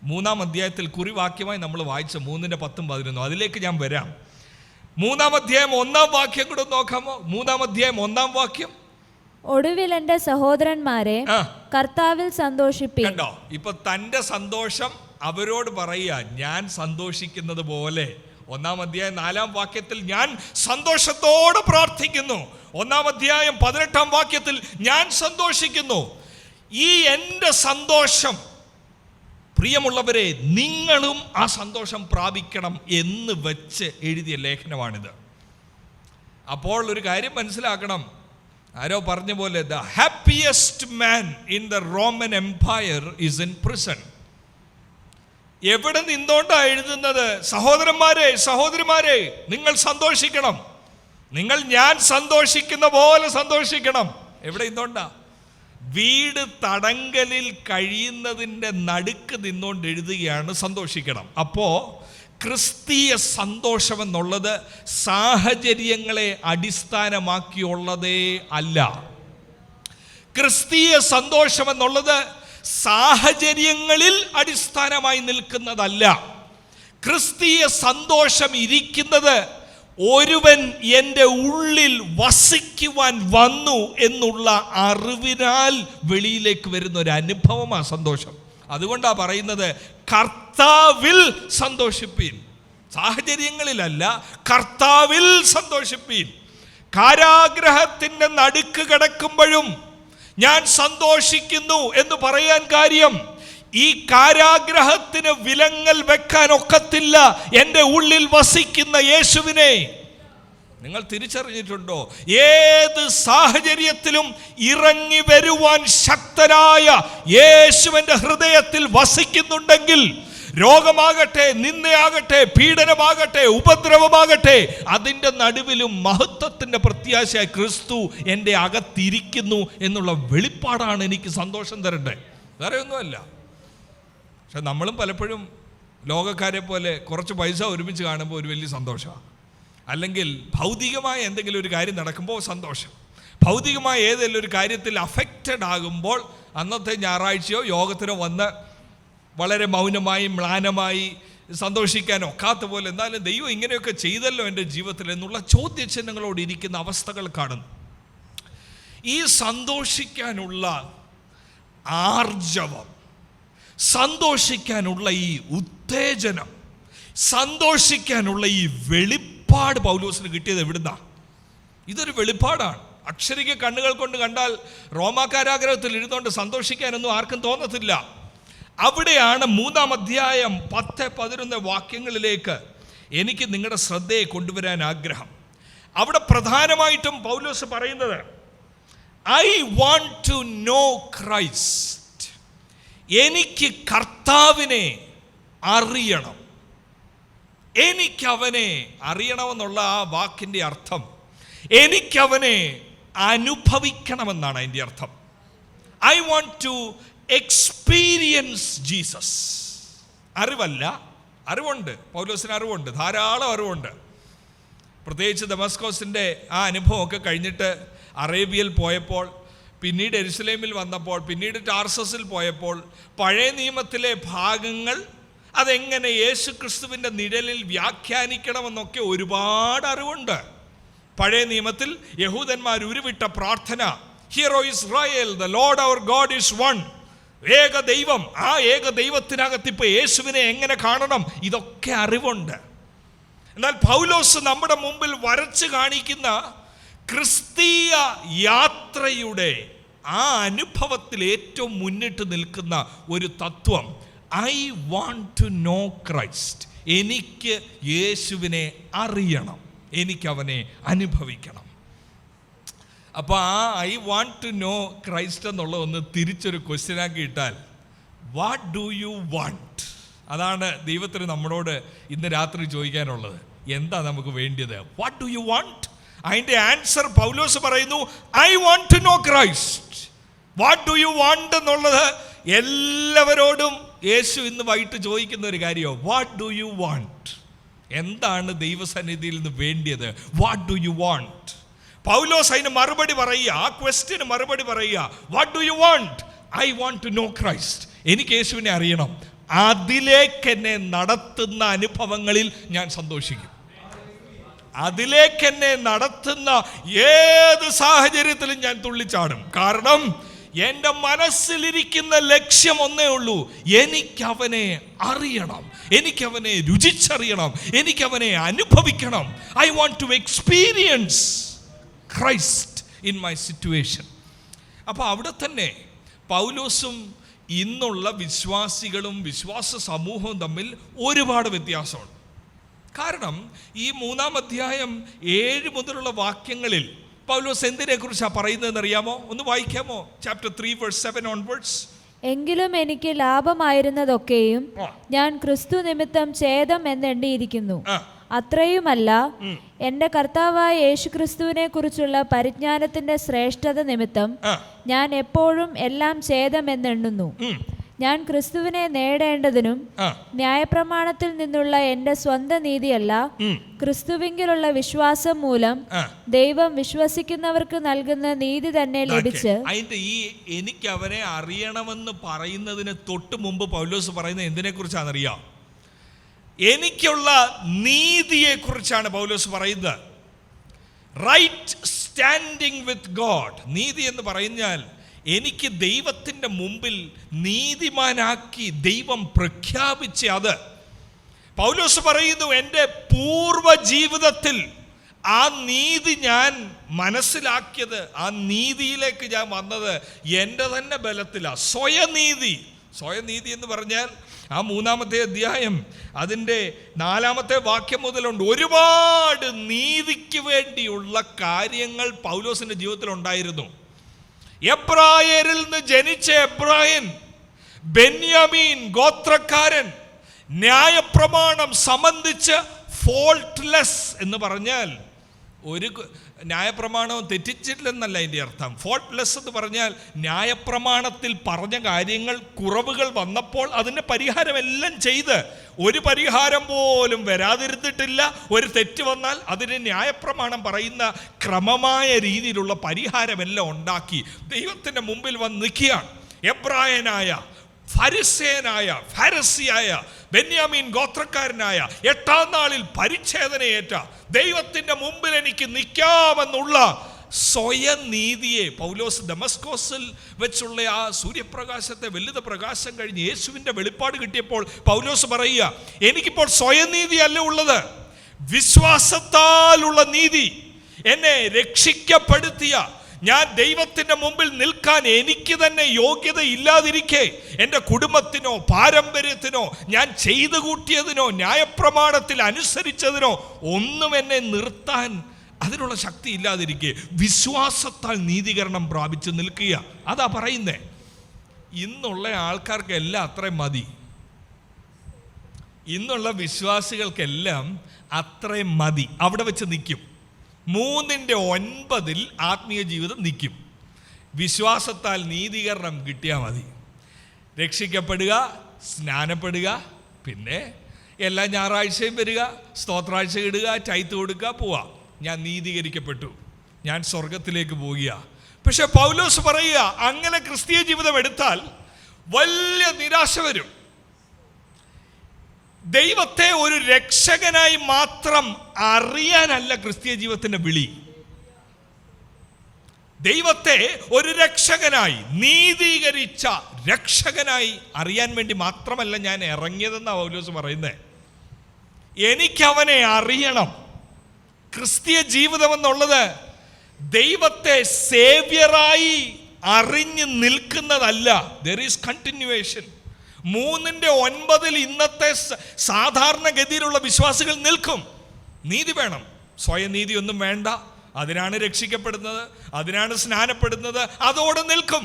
3-ാം അധ്യായത്തിൽ കുറിവാക്യമായി നമ്മൾ വായിച്ച 3:10-11, അതിലേക്ക് ഞാൻ വരാം. 3-ാം അധ്യായം 1-ാം വാക്യം കൂടെ നോക്കാമോ? 3-ാം അധ്യായം 1-ാം വാക്യം. ഒടുവിൽ എൻ്റെ സഹോദരന്മാരെ കർത്താവിൽ സന്തോഷിപ്പീൻ. കണ്ടോ, ഇപ്പൊ തന്റെ സന്തോഷം അവരോട് പറയുക, ഞാൻ സന്തോഷിക്കുന്നത് പോലെ. 1-ാം അധ്യായം 4-ാം വാക്യത്തിൽ ഞാൻ സന്തോഷത്തോടെ പ്രാർത്ഥിക്കുന്നു. 1-ാം അധ്യായം 18-ാം വാക്യത്തിൽ ഞാൻ സന്തോഷിക്കുന്നു. ഈ എൻ്റെ സന്തോഷം, പ്രിയമുള്ളവരെ, നിങ്ങളും ആ സന്തോഷം പ്രാപിക്കണം എന്ന് വെച്ച് എഴുതിയ ലേഖനമാണിത്. അപ്പോൾ ഒരു കാര്യം മനസ്സിലാക്കണം. ആരോ പറഞ്ഞ പോലെ, the happiest man in the Roman empire is in prison. എവിടെ നിന്നോണ്ടാണ് എഴുതുന്നത്? സഹോദരന്മാരെ, സഹോദരിമാരെ, നിങ്ങൾ സന്തോഷിക്കണം. നിങ്ങൾ ഞാൻ സന്തോഷിക്കുന്ന പോലെ സന്തോഷിക്കണം. എവിടെ നിന്നോണ്ടാ? വീട് തടങ്കലിൽ കഴിയുന്നതിൻ്റെ നടുക്ക് നിന്നുകൊണ്ട് എഴുതുകയാണ് സന്തോഷിക്കണം. അപ്പോൾ ക്രിസ്തീയ സന്തോഷം എന്നുള്ളത് സാഹചര്യങ്ങളെ അടിസ്ഥാനമാക്കിയുള്ളതേ അല്ല. ക്രിസ്തീയ സന്തോഷം എന്നുള്ളത് സാഹചര്യങ്ങളിൽ അടിസ്ഥാനമായി നിൽക്കുന്നതല്ല. ക്രിസ്തീയ സന്തോഷം ഇരിക്കുന്നത് ഒരുവൻ എൻ്റെ ഉള്ളിൽ വസിക്കുവാൻ വന്നു എന്നുള്ള അറിവിനാൽ വെളിയിലേക്ക് വരുന്ന ഒരു അനുഭവമാണ് സന്തോഷം. അതുകൊണ്ടാണ് പറയുന്നത് കർത്താവിൽ സന്തോഷിപ്പീൻ. സാഹചര്യങ്ങളിലല്ല, കർത്താവിൽ സന്തോഷിപ്പീൻ. കാരാഗ്രഹത്തിൻ്റെ നടുക്ക് കിടക്കുമ്പോഴും ഞാൻ സന്തോഷിക്കുന്നു എന്ന് പറയാൻ കാര്യം, ഈ കാരാഗ്രഹത്തിന് വിലങ്ങൽ വെക്കാൻ ഒക്കത്തില്ല എൻ്റെ ഉള്ളിൽ വസിക്കുന്ന യേശുവിനെ. നിങ്ങൾ തിരിച്ചറിഞ്ഞിട്ടുണ്ടോ? ഏത് സാഹചര്യത്തിലും ഇറങ്ങി വരുവാൻ ശക്തനായ യേശുവിൻ്റെ ഹൃദയത്തിൽ വസിക്കുന്നുണ്ടെങ്കിൽ, രോഗമാകട്ടെ, നിന്ദയാകട്ടെ, പീഡനമാകട്ടെ, ഉപദ്രവമാകട്ടെ, അതിൻ്റെ നടുവിലും മഹത്വത്തിൻ്റെ പ്രത്യാശയായി ക്രിസ്തു എൻ്റെ അകത്തിരിക്കുന്നു എന്നുള്ള വെളിപ്പാടാണ് എനിക്ക് സന്തോഷം തരണ്ടേ, വേറെ ഒന്നുമല്ല. പക്ഷെ നമ്മളും പലപ്പോഴും ലോകക്കാരെ പോലെ കുറച്ച് പൈസ ഒരുമിച്ച് കാണുമ്പോൾ ഒരു വലിയ സന്തോഷമാണ്. അല്ലെങ്കിൽ ഭൗതികമായ എന്തെങ്കിലും ഒരു കാര്യം നടക്കുമ്പോൾ സന്തോഷം. ഭൗതികമായ ഏതെങ്കിലും ഒരു കാര്യത്തിൽ അഫക്റ്റഡ് ആകുമ്പോൾ അന്നത്തെ ഞായറാഴ്ചയോ യോഗത്തിനോ വന്ന് വളരെ മൗനമായി മ്ലാനമായി സന്തോഷിക്കാൻ ഒക്കാത്ത പോലെ, എന്നാലും ദൈവം ഇങ്ങനെയൊക്കെ ചെയ്തല്ലോ എൻ്റെ ജീവിതത്തിൽ എന്നുള്ള ചോദ്യചിഹ്നങ്ങളോട് ഇരിക്കുന്ന അവസ്ഥകൾ കാണുന്നു. ഈ സന്തോഷിക്കാനുള്ള ആർജവം, സന്തോഷിക്കാനുള്ള ഈ ഉത്തേജനം, സന്തോഷിക്കാനുള്ള ഈ വെളിപ്പാട് പൗലോസിന് കിട്ടിയത് എവിടുന്നാ? ഇതൊരു വെളിപ്പാടാണ്. അക്ഷരിക കണ്ണുകൾ കൊണ്ട് കണ്ടാൽ റോമാ കാരാഗ്രഹത്തിൽ ഇരുന്നുകൊണ്ട് സന്തോഷിക്കാനൊന്നും ആർക്കും തോന്നത്തില്ല. അവിടെയാണ് 3-ാം അധ്യായം 10-11 വാക്യങ്ങളിലേക്ക് എനിക്ക് നിങ്ങളുടെ ശ്രദ്ധയെ കൊണ്ടുവരാൻ ആഗ്രഹം. അവിടെ പ്രധാനമായിട്ടും പൗലോസ് പറയുന്നത്, I want to know Christ. എനിക്ക് കർത്താവിനെ അറിയണം. എനിക്കവനെ അറിയണമെന്നുള്ള ആ വാക്കിൻ്റെ അർത്ഥം എനിക്കവനെ അനുഭവിക്കണമെന്നാണ് അതിൻ്റെ അർത്ഥം. I want to experience Jesus. അറിവല്ല, അറിവുണ്ട്. പൗലോസിന് അറിവുണ്ട്, ധാരാളം അറിവുണ്ട്. പ്രത്യേകിച്ച് ദമസ്കോസിൻ്റെ ആ അനുഭവമൊക്കെ കഴിഞ്ഞിട്ട് അറേബ്യയിൽ പോയപ്പോൾ, പിന്നീട് യെരുശലേമിൽ വന്നപ്പോൾ, പിന്നീട് ടാർസസിൽ പോയപ്പോൾ പഴയ നിയമത്തിലെ ഭാഗങ്ങൾ അതെങ്ങനെ യേശു ക്രിസ്തുവിൻ്റെ നിഴലിൽ വ്യാഖ്യാനിക്കണമെന്നൊക്കെ ഒരുപാട് അറിവുണ്ട്. പഴയ നിയമത്തിൽ യഹൂദന്മാർ ഉരുവിട്ട പ്രാർത്ഥന, hear O Israel, the Lord our God is one. ഏക ദൈവം, ആ ഏക ദൈവത്തിനകത്ത് ഇപ്പോൾ യേശുവിനെ എങ്ങനെ കാണണം, ഇതൊക്കെ അറിവുണ്ട്. എന്നാൽ പൗലോസ് നമ്മുടെ മുമ്പിൽ വരച്ച് കാണിക്കുന്ന ക്രിസ്തീയ യാത്രയുടെ ആ അനുഭവത്തിൽ ഏറ്റവും മുന്നിട്ട് നിൽക്കുന്ന ഒരു തത്വം, I want to know Christ. എനിക്ക് യേശുവിനെ അറിയണം, എനിക്കവനെ അനുഭവിക്കണം. അപ്പോൾ ആ I want to know Christ എന്നുള്ള ഒന്ന് തിരിച്ചൊരു ക്വസ്റ്റ്യനാക്കി ഇട്ടാൽ, വാട്ട് ഡു യു വാണ്ട്? അതാണ് ദൈവത്തിന് നമ്മളോട് ഇന്ന് രാത്രി ചോദിക്കാനുള്ളത്. എന്താ നമുക്ക് വേണ്ടിയത്? What do you want? അതിൻ്റെ ആൻസർ പൗലോസ് പറയുന്നു, I want to know Christ. What do you want എന്നുള്ളത് എല്ലാവരോടും യേശു ഇന്ന് വൈകിട്ട് ചോദിക്കുന്ന ഒരു കാര്യമാണ്. What do you want? എന്താണ് ദൈവസന്നിധിയിൽ നിന്ന് വേണ്ടിയത്? What do you want? Paulos അതിന് മറുപടി പറയുക, ആ ക്വസ്റ്റ്യന് മറുപടി പറയുക, what do you want? I want to know Christ. എനിക്ക് യേശുവിനെ അറിയണം. അതിലേക്ക് എന്നെ നടത്തുന്ന അനുഭവങ്ങളിൽ ഞാൻ സന്തോഷിക്കും. അതിലേക്ക് എന്നെ നടത്തുന്ന ഏത് സാഹചര്യത്തിലും ഞാൻ തുള്ളിച്ചാടും. കാരണം എൻ്റെ മനസ്സിലിരിക്കുന്ന ലക്ഷ്യം ഒന്നേ ഉള്ളൂ, എനിക്കവനെ അറിയണം, എനിക്കവനെ രുചിച്ചറിയണം, എനിക്കവനെ അനുഭവിക്കണം. I want to experience Christ in my situation. അപ്പോൾ അവിടെ തന്നെ പൗലോസും ഇന്നുള്ള വിശ്വാസികളും വിശ്വാസ സമൂഹവും തമ്മിൽ ഒരുപാട് വ്യത്യാസമുണ്ട്. കാരണം ഈ 3-ാം അധ്യായം 7 മുതലുള്ള വാക്യങ്ങളിൽ പൗലോസ് എന്തിനെ കുറിച്ചാണ് പറയുന്നതെന്ന് അറിയാമോ? ഒന്ന് വായിക്കാമോ? Chapter 3 verse 7 onwards. എങ്കിലും എനിക്ക് ലാഭമായിരുന്നതൊക്കെയും ഞാൻ ക്രിസ്തു നിമിത്തം ഛേദം എന്നെണ്ണിയിരിക്കുന്നു. അത്രയുമല്ല, എന്റെ കർത്താവായ യേശുക്രിസ്തുവിനെ കുറിച്ചുള്ള പരിജ്ഞാനത്തിന്റെ ശ്രേഷ്ഠത നിമിത്തം ഞാൻ എപ്പോഴും എല്ലാം ഛേദമെന്നെണ്ണുന്നു. ഞാൻ ക്രിസ്തുവിനെ നേടേണ്ടതിനും ന്യായപ്രമാണത്തിൽ നിന്നുള്ള എന്റെ സ്വന്തം നീതിയല്ല, ക്രിസ്തുവിങ്കിലുള്ള വിശ്വാസം മൂലം ദൈവം വിശ്വസിക്കുന്നവർക്ക് നൽകുന്ന നീതി തന്നെ ലഭിച്ച്. അതിന്റെ ഈ എനിക്ക് അവനെ അറിയണമെന്ന് പറയുന്നതിന് തൊട്ട് മുമ്പ് പൗലോസ് പറയുന്നത് എന്തിനെ കുറിച്ചാണെന്നറിയാം? എനിക്കുള്ള നീതിയെ കുറിച്ചാണ് പൗലോസ് പറയുന്നത്. Right standing with God. നീതി എന്ന് പറഞ്ഞാൽ എനിക്ക് ദൈവത്തിൻ്റെ മുമ്പിൽ നീതിമാനാക്കി ദൈവം പ്രഖ്യാപിച്ച അത്. പൗലോസ് പറയുന്നു, എൻ്റെ പൂർവ്വ ജീവിതത്തിൽ ആ നീതി ഞാൻ മനസ്സിലാക്കിയത്, ആ നീതിയിലേക്ക് ഞാൻ വന്നത് എൻ്റെ തന്നെ ബലത്തിലാണ്. സ്വയനീതി. സ്വയനീതി എന്ന് പറഞ്ഞാൽ ആ 3-ാമത്തെ അധ്യായം അതിൻ്റെ 4-ാമത്തെ വാക്യം മുതലുണ്ട്. ഒരുപാട് നീതിക്ക് വേണ്ടിയുള്ള കാര്യങ്ങൾ പൗലോസിൻ്റെ ജീവിതത്തിൽ ഉണ്ടായിരുന്നു. എബ്രായരിൽ നിന്ന് ജനിച്ച എബ്രായൻ, ബെന്യാമീൻ ഗോത്രക്കാരൻ, ന്യായപ്രമാണം സംബന്ധിച്ച് ഫോൾട്ട്ലെസ് എന്ന് പറഞ്ഞാൽ ഒരു ന്യായപ്രമാണവും തെറ്റിച്ചിട്ടില്ലെന്നല്ല അതിൻ്റെ അർത്ഥം. ഫോൾട്ട്ലെസ് എന്ന് പറഞ്ഞാൽ ന്യായപ്രമാണത്തിൽ പറഞ്ഞ കാര്യങ്ങൾ കുറവുകൾ വന്നപ്പോൾ അതിൻ്റെ പരിഹാരമെല്ലാം ചെയ്ത് ഒരു പരിഹാരം പോലും വരാതിരുന്നിട്ടില്ല. ഒരു തെറ്റ് വന്നാൽ അതിന് ന്യായപ്രമാണം പറയുന്ന ക്രമമായ രീതിയിലുള്ള പരിഹാരമെല്ലാം ഉണ്ടാക്കി ദൈവത്തിൻ്റെ മുമ്പിൽ വന്ന് നിൽക്കുകയാണ്. എബ്രായനായ ഫരിസിയായ ബെന്യാമീൻ ഗോത്രക്കാരനായ 8-ാം നാളിൽ പരിച്ഛേദനയേറ്റ ദൈവത്തിൻ്റെ മുമ്പിൽ എനിക്ക് നിൽക്കാമെന്നുള്ള സ്വയനീതിയെ പൗലോസ് ദമസ്കോസിൽ വെച്ചുള്ള ആ സൂര്യപ്രകാശത്തെ വലുത പ്രകാശം കഴിഞ്ഞ് യേശുവിൻ്റെ വെളിപ്പാട് കിട്ടിയപ്പോൾ പൗലോസ് പറയുക, എനിക്കിപ്പോൾ സ്വയനീതി അല്ല ഉള്ളത്, വിശ്വാസത്താലുള്ള നീതി. എന്നെ രക്ഷിക്കപ്പെടുത്തിയ ഞാൻ ദൈവത്തിൻ്റെ മുമ്പിൽ നിൽക്കാൻ എനിക്ക് തന്നെ യോഗ്യത ഇല്ലാതിരിക്കെ എൻ്റെ കുടുംബത്തിനോ പാരമ്പര്യത്തിനോ ഞാൻ ചെയ്തു കൂട്ടിയതിനോ ന്യായപ്രമാണത്തിൽ അനുസരിച്ചതിനോ ഒന്നും എന്നെ നിർത്താൻ അതിനുള്ള ശക്തി ഇല്ലാതിരിക്കെ വിശ്വാസത്താൽ നീതീകരണം പ്രാപിച്ച് നിൽക്കുക. അതാ പറയുന്നേ. ഇന്നുള്ള ആൾക്കാർക്കെല്ലാം അത്രയും മതി. ഇന്നുള്ള വിശ്വാസികൾക്കെല്ലാം അത്രയും മതി. അവിടെ വെച്ച് നിൽക്കും. 3:9 ആത്മീയ ജീവിതം നിൽക്കും. വിശ്വാസത്താൽ നീതീകരണം കിട്ടിയാൽ മതി. രക്ഷിക്കപ്പെടുക, സ്നാനപ്പെടുക, പിന്നെ എല്ലാ ഞായറാഴ്ചയും വരിക, സ്തോത്രാഴ്ച ഇടുക, ചൈത്ത് കൊടുക്കുക, പോവുക. ഞാൻ നീതീകരിക്കപ്പെട്ടു, ഞാൻ സ്വർഗത്തിലേക്ക് പോവുക. പക്ഷെ പൗലോസ് പറയുക, അങ്ങനെ ക്രിസ്തീയ ജീവിതം എടുത്താൽ വലിയ നിരാശ വരും. ദൈവത്തെ ഒരു രക്ഷകനായി മാത്രം അറിയാനല്ല ക്രിസ്തീയ ജീവിതത്തിന്റെ വിളി. ദൈവത്തെ ഒരു രക്ഷകനായി, നീതീകരിച്ച രക്ഷകനായി അറിയാൻ വേണ്ടി മാത്രമല്ല ഞാൻ ഇറങ്ങിയതെന്നാണ് പൗലോസ് പറയുന്നത്. എനിക്കവനെ അറിയണം. ക്രിസ്തീയ ജീവിതം എന്നുള്ളത് ദൈവത്തെ സേവ്യറായി അറിഞ്ഞു നിൽക്കുന്നതല്ല. There is continuation. 3:9 ഇന്നത്തെ സാധാരണഗതിയിലുള്ള വിശ്വാസികൾ നിൽക്കും. നീതി വേണം, സ്വയനീതി ഒന്നും വേണ്ട. അതിനാണ് രക്ഷിക്കപ്പെടുന്നത്, അതിനാണ് സ്നാനപ്പെടുന്നത്, അതോടെ നിൽക്കും.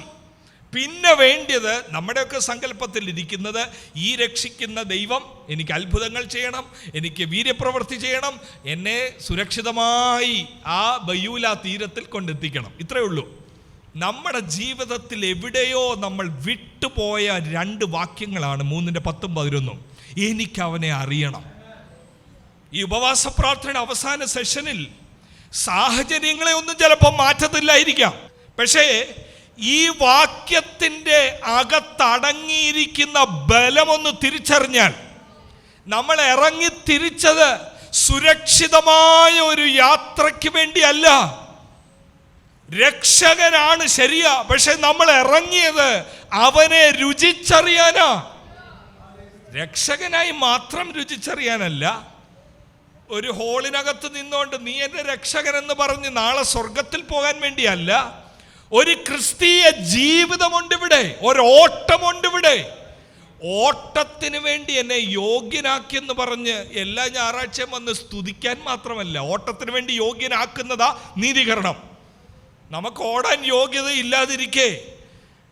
പിന്നെ വേണ്ടിയത് നമ്മുടെയൊക്കെ സങ്കല്പത്തിൽ ഇരിക്കുന്നത്, ഈ രക്ഷിക്കുന്ന ദൈവം എനിക്ക് അത്ഭുതങ്ങൾ ചെയ്യണം, എനിക്ക് വീര്യപ്രവൃത്തി ചെയ്യണം, എന്നെ സുരക്ഷിതമായി ആ ബയൂല തീരത്തിൽ കൊണ്ടെത്തിക്കണം. ഇത്രയേ ഉള്ളൂ. നമ്മുടെ ജീവിതത്തിൽ എവിടെയോ നമ്മൾ വിട്ടുപോയ 2 വാക്യങ്ങളാണ് 3:10-11. എനിക്കവനെ അറിയണം. ഈ ഉപവാസ പ്രാർത്ഥനയുടെ അവസാന സെഷനിൽ സാഹചര്യങ്ങളെ ഒന്നും ചിലപ്പോൾ മാറ്റത്തില്ലായിരിക്കാം, പക്ഷേ ഈ വാക്യത്തിൻ്റെ അകത്തടങ്ങിയിരിക്കുന്ന ബലമൊന്ന് തിരിച്ചറിഞ്ഞാൽ, നമ്മൾ ഇറങ്ങി തിരിച്ചത് സുരക്ഷിതമായ ഒരു യാത്രയ്ക്ക് വേണ്ടിയല്ല. രക്ഷകനാണ് ശരിയാ, പക്ഷെ നമ്മൾ ഇറങ്ങിയത് അവനെ രുചിച്ചറിയാനാ. രക്ഷകനായി മാത്രം രുചിച്ചറിയാനല്ല. ഒരു ഹോളിനകത്ത് നിന്നുകൊണ്ട് നീ എൻ്റെ രക്ഷകൻ എന്ന് പറഞ്ഞ് നാളെ സ്വർഗത്തിൽ പോകാൻ വേണ്ടിയല്ല. ഒരു ക്രിസ്തീയ ജീവിതമുണ്ട് ഇവിടെ, ഒരു ഓട്ടമുണ്ട് ഇവിടെ. ഓട്ടത്തിന് വേണ്ടി എന്നെ യോഗ്യനാക്കിയെന്ന് പറഞ്ഞ് എല്ലാ ഞായറാഴ്ചയും വന്ന് സ്തുതിക്കാൻ മാത്രമല്ല, ഓട്ടത്തിന് വേണ്ടി യോഗ്യനാക്കുന്നതാ നീതീകരണം. നമുക്ക് ഓടാൻ യോഗ്യത ഇല്ലാതിരിക്കെ,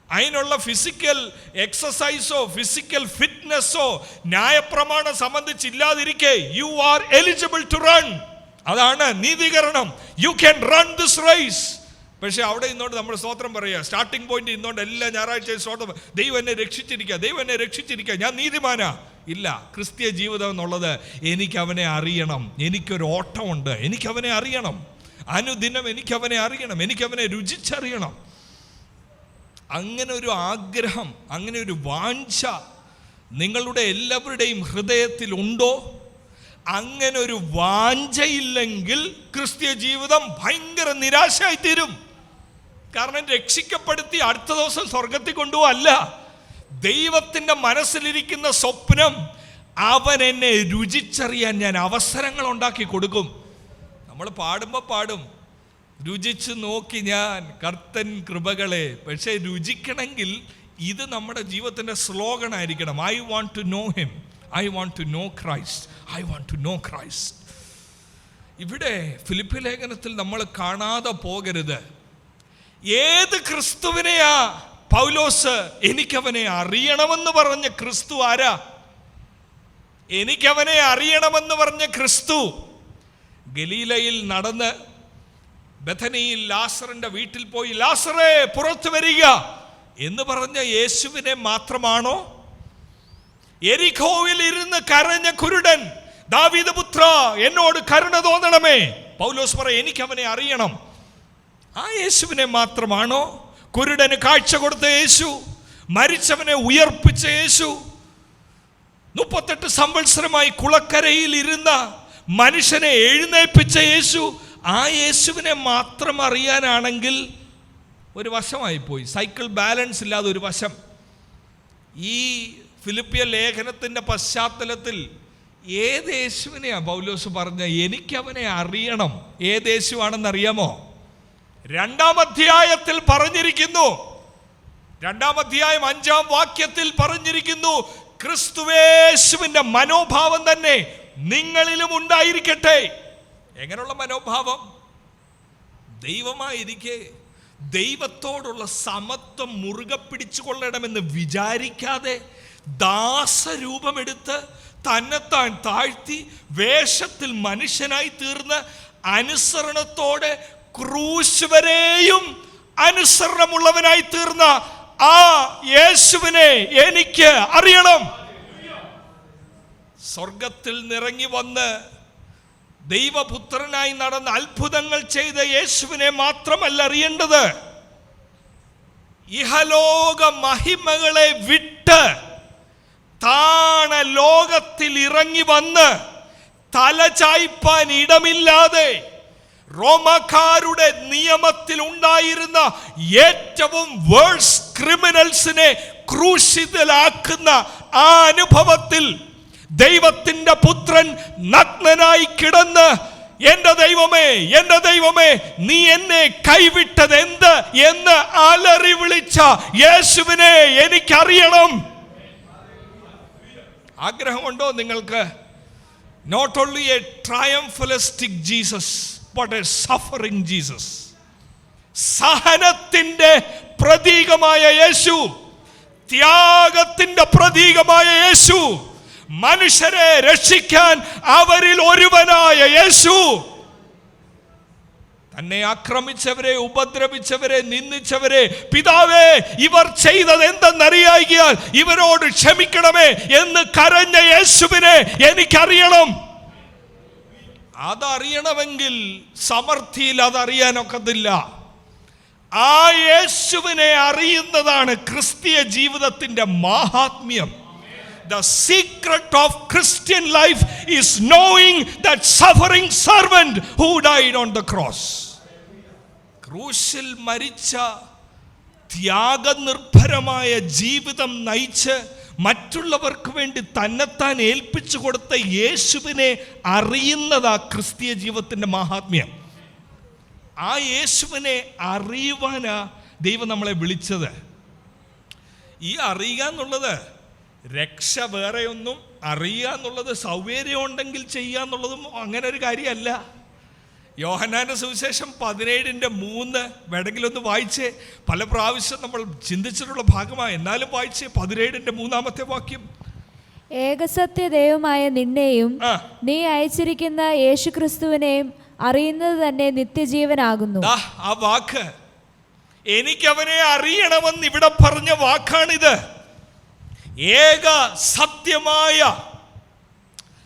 അതിനുള്ള ഫിസിക്കൽ എക്സസൈസോ ഫിസിക്കൽ ഫിറ്റ്നസ്സോ ന്യായപ്രമാണം സംബന്ധിച്ചില്ലാതിരിക്കെ you are eligible to run. അതാണ് നീതീകരണം. You can run this race. പക്ഷെ അവിടെ ഇന്നോണ്ട് നമ്മൾ സ്തോത്രം പറയുക, സ്റ്റാർട്ടിംഗ് പോയിന്റ് ഇന്നോണ്ട് എല്ലാ ഞായറാഴ്ചയും സ്തോത്രം, ദൈവം എന്നെ രക്ഷിച്ചിരിക്കുക, ദൈവം എന്നെ രക്ഷിച്ചിരിക്കുക, ഞാൻ നീതിമാനാ. ഇല്ല, ക്രിസ്തീയ ജീവിതം എന്നുള്ളത് എനിക്ക് അവനെ അറിയണം. എനിക്കൊരു ഓട്ടമുണ്ട്, എനിക്കവനെ അറിയണം. അനുദിനം എനിക്കവനെ അറിയണം, എനിക്കവനെ രുചിച്ചറിയണം. അങ്ങനെ ഒരു ആഗ്രഹം, അങ്ങനെ ഒരു വാഞ്ച നിങ്ങളുടെ എല്ലാവരുടെയും ഹൃദയത്തിൽ ഉണ്ടോ? അങ്ങനെ ഒരു വാഞ്ചയില്ലെങ്കിൽ ക്രിസ്തീയ ജീവിതം ഭയങ്കര നിരാശയായി തീരും. കാരണം രക്ഷിക്കപ്പെടുത്തി അടുത്ത ദിവസം സ്വർഗത്തിൽ കൊണ്ടുപോകല്ല. ദൈവത്തിൻ്റെ മനസ്സിലിരിക്കുന്ന സ്വപ്നം, അവൻ എന്നെ രുചിച്ചറിയാൻ ഞാൻ അവസരങ്ങൾ ഉണ്ടാക്കി കൊടുക്കും. നമ്മൾ പാടുമ്പോൾ പാടും, രുചിച്ച് നോക്കി ഞാൻ കർത്തൻ കൃപകളെ. പക്ഷേ രുചിക്കണമെങ്കിൽ ഇത് നമ്മുടെ ജീവിതത്തിൻ്റെ സ്ലോഗൻ ആയിരിക്കണം. I want to know him, I want to know Christ, I want to know Christ. ഇവിടെ ഫിലിപ്പി ലേഖനത്തിൽ നമ്മൾ കാണാതെ പോകരുത്. ഏത് ക്രിസ്തുവിനെയാ പൗലോസ് എനിക്കവനെ അറിയണമെന്ന് പറഞ്ഞ ക്രിസ്തു ആരാ? എനിക്കവനെ അറിയണമെന്ന് പറഞ്ഞ ക്രിസ്തു ഗലീലയിൽ നടന്ന് ബഥനിയിൽ ലാസറിന്റെ വീട്ടിൽ പോയി, ലാസറേ പുറത്തു വരിക എന്ന് പറഞ്ഞ യേശുവിനെ മാത്രമാണോ? എരിഖോവിൽ ഇരുന്ന് കരഞ്ഞ കുരുടൻ, ദാവീദ് പുത്ര എന്നോട് കരുണ തോന്നണമേ, പൗലോസ് പറയും എനിക്കവനെ അറിയണം. ആ യേശുവിനെ മാത്രമാണോ? കുരുടന് കാഴ്ച കൊടുത്ത യേശു, മരിച്ചവനെ ഉയർപ്പിച്ച യേശു, 38 സംവത്സരമായി കുളക്കരയിൽ ഇരുന്ന മനുഷ്യനെ എഴുന്നേൽപ്പിച്ച യേശു, ആ യേശുവിനെ മാത്രം അറിയാനാണെങ്കിൽ ഒരു വശമായി പോയി. സൈക്കിൾ ബാലൻസ് ഇല്ലാതെ ഒരു വശം. ഈ ഫിലിപ്പിയ ലേഖനത്തിൻ്റെ പശ്ചാത്തലത്തിൽ ഏത് യേശുവിനെയാ പൗലോസ് പറഞ്ഞ എനിക്കവനെ അറിയണം? ഏത് യേശുവാണെന്ന് അറിയാമോ? 2-ാം അധ്യായത്തിൽ പറഞ്ഞിരിക്കുന്നു. 2-ാം അധ്യായം 5-ാം വാക്യത്തിൽ പറഞ്ഞിരിക്കുന്നു, ക്രിസ്തുവേശുവിൻ്റെ മനോഭാവം തന്നെ നിങ്ങളിലും ഉണ്ടായിരിക്കട്ടെ. എങ്ങനെയുള്ള മനോഭാവം? ദൈവമായിരിക്കെ ദൈവത്തോടുള്ള സമത്വം മുറുകെ പിടിച്ചുകൊള്ളണമെന്ന് വിചാരിക്കാതെ ദാസരൂപമെടുത്ത് തന്നെത്താൻ താഴ്ത്തി വേഷത്തിൽ മനുഷ്യനായി തീർന്ന് അനുസരണത്തോടെ ക്രൂശ് വരെയും അനുസരണമുള്ളവനായി തീർന്ന ആ യേശുവിനെ എനിക്ക് അറിയണം. സ്വർഗത്തിൽ നിറങ്ങി വന്ന് ദൈവപുത്രനായി നടന്ന അത്ഭുതങ്ങൾ ചെയ്ത യേശുവിനെ മാത്രമല്ല അറിയേണ്ടത്, ഇഹലോക മഹിമകളെ വിട്ട് താണ ലോകത്തിൽ ഇറങ്ങി വന്ന് തലചായ്പാൻ ഇടമില്ലാതെ റോമാക്കാരുടെ നിയമത്തിൽ ഉണ്ടായിരുന്ന ഏറ്റവും വേഴ്സ് ക്രിമിനൽസിനെ ക്രൂശിതലാക്കുന്ന ആ അനുഭവത്തിൽ ദൈവത്തിന്റെ പുത്രൻ നഗ്നനായി കിടന്ന് എന്റെ ദൈവമേ, എന്റെ ദൈവമേ, നീ എന്നെ കൈവിട്ടത് എന്ത് എന്ന് അലറി വിളിച്ച യേശുവിനെ എനിക്കറിയണം. ആഗ്രഹമുണ്ടോ നിങ്ങൾക്ക്? Not only a triumphalistic Jesus, but a suffering Jesus. സഹനത്തിന്റെ പ്രതീകമായ യേശു, ത്യാഗത്തിന്റെ പ്രതീകമായ യേശു, മനുഷ്യരെ രക്ഷിക്കാൻ അവരിൽ ഒരുവനായ യേശു, തന്നെ ആക്രമിച്ചവരെ, ഉപദ്രവിച്ചവരെ, നിന്ദിച്ചവരെ, പിതാവേ ഇവർ ചെയ്തത് എന്തെന്നറിയായികയാൽ ഇവരോട് ക്ഷമിക്കണമേ എന്ന് കരഞ്ഞ യേശുവിനെ എനിക്കറിയണം. അതറിയണമെങ്കിൽ സമർത്ഥിയിൽ അതറിയാനൊക്കത്തില്ല. ആ യേശുവിനെ അറിയുന്നതാണ് ക്രിസ്തീയ ജീവിതത്തിന്റെ മാഹാത്മ്യം. The secret of Christian life is knowing that suffering servant who died on the cross. ക്രൂശിൽ മരിച്ച ത്യാഗനിർഭരമായ ജീവിതം നയിച്ച് മറ്റുള്ളവർക്ക് വേണ്ടി തന്നെത്താൻ ഏൽപ്പിച്ചു കൊടുത്ത യേശുവിനെ അറിയുന്നതാ ക്രിസ്തീയ ജീവിതത്തിന്റെ മാഹാത്മ്യം. ആ യേശുവിനെ അറിയുവാനാ ദൈവം നമ്മളെ വിളിച്ചത്. ഈ അറിയുക എന്നുള്ളത് രക്ഷ വേറെയൊന്നും, അറിയുക എന്നുള്ളത് സൗകര്യം ഉണ്ടെങ്കിൽ ചെയ്യുക എന്നുള്ളതും അങ്ങനെ ഒരു കാര്യമല്ല. യോഹന്നാന്റെ സുവിശേഷം 17:3 വേണമെങ്കിലൊന്ന് വായിച്ചേ. പല പ്രാവശ്യം നമ്മൾ ചിന്തിച്ചിട്ടുള്ള ഭാഗമാണ്, എന്നാലും വായിച്ചേ 17:3 വാക്യം. ഏകസത്യ ദൈവമായ നിന്നെയും നീ അയച്ചിരിക്കുന്ന യേശുക്രിസ്തുവിനെയും അറിയുന്നത് തന്നെ നിത്യജീവനാകുന്നു. ആ വാക്ക് എനിക്കവനെ അറിയണമെന്ന് ഇവിടെ പറഞ്ഞ വാക്കാണിത്. ഏക സത്യമായ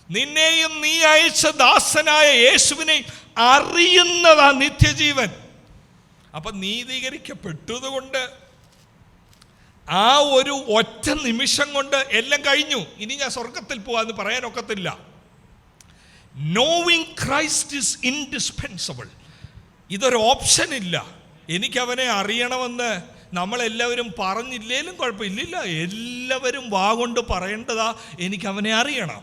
നിന്നെയും നീ അയച്ച ദാസനായ യേശുവിനെ അറിയുന്നതാ നിത്യജീവൻ. അപ്പൊ നീതീകരിക്കപ്പെട്ടതുകൊണ്ട് ആ ഒരു ഒറ്റ നിമിഷം കൊണ്ട് എല്ലാം കഴിഞ്ഞു, ഇനി ഞാൻ സ്വർഗത്തിൽ പോവാന്ന് പറയാനൊക്കത്തില്ല. Knowing Christ is indispensable. ഇതൊരു ഓപ്ഷൻ ഇല്ല. എനിക്കവനെ അറിയണമെന്ന് നമ്മളെല്ലാവരും പറഞ്ഞില്ലേലും കുഴപ്പമില്ല, എല്ലാവരും വാഗൊണ്ട് പറയേണ്ടതാ എനിക്കവനെ അറിയണം.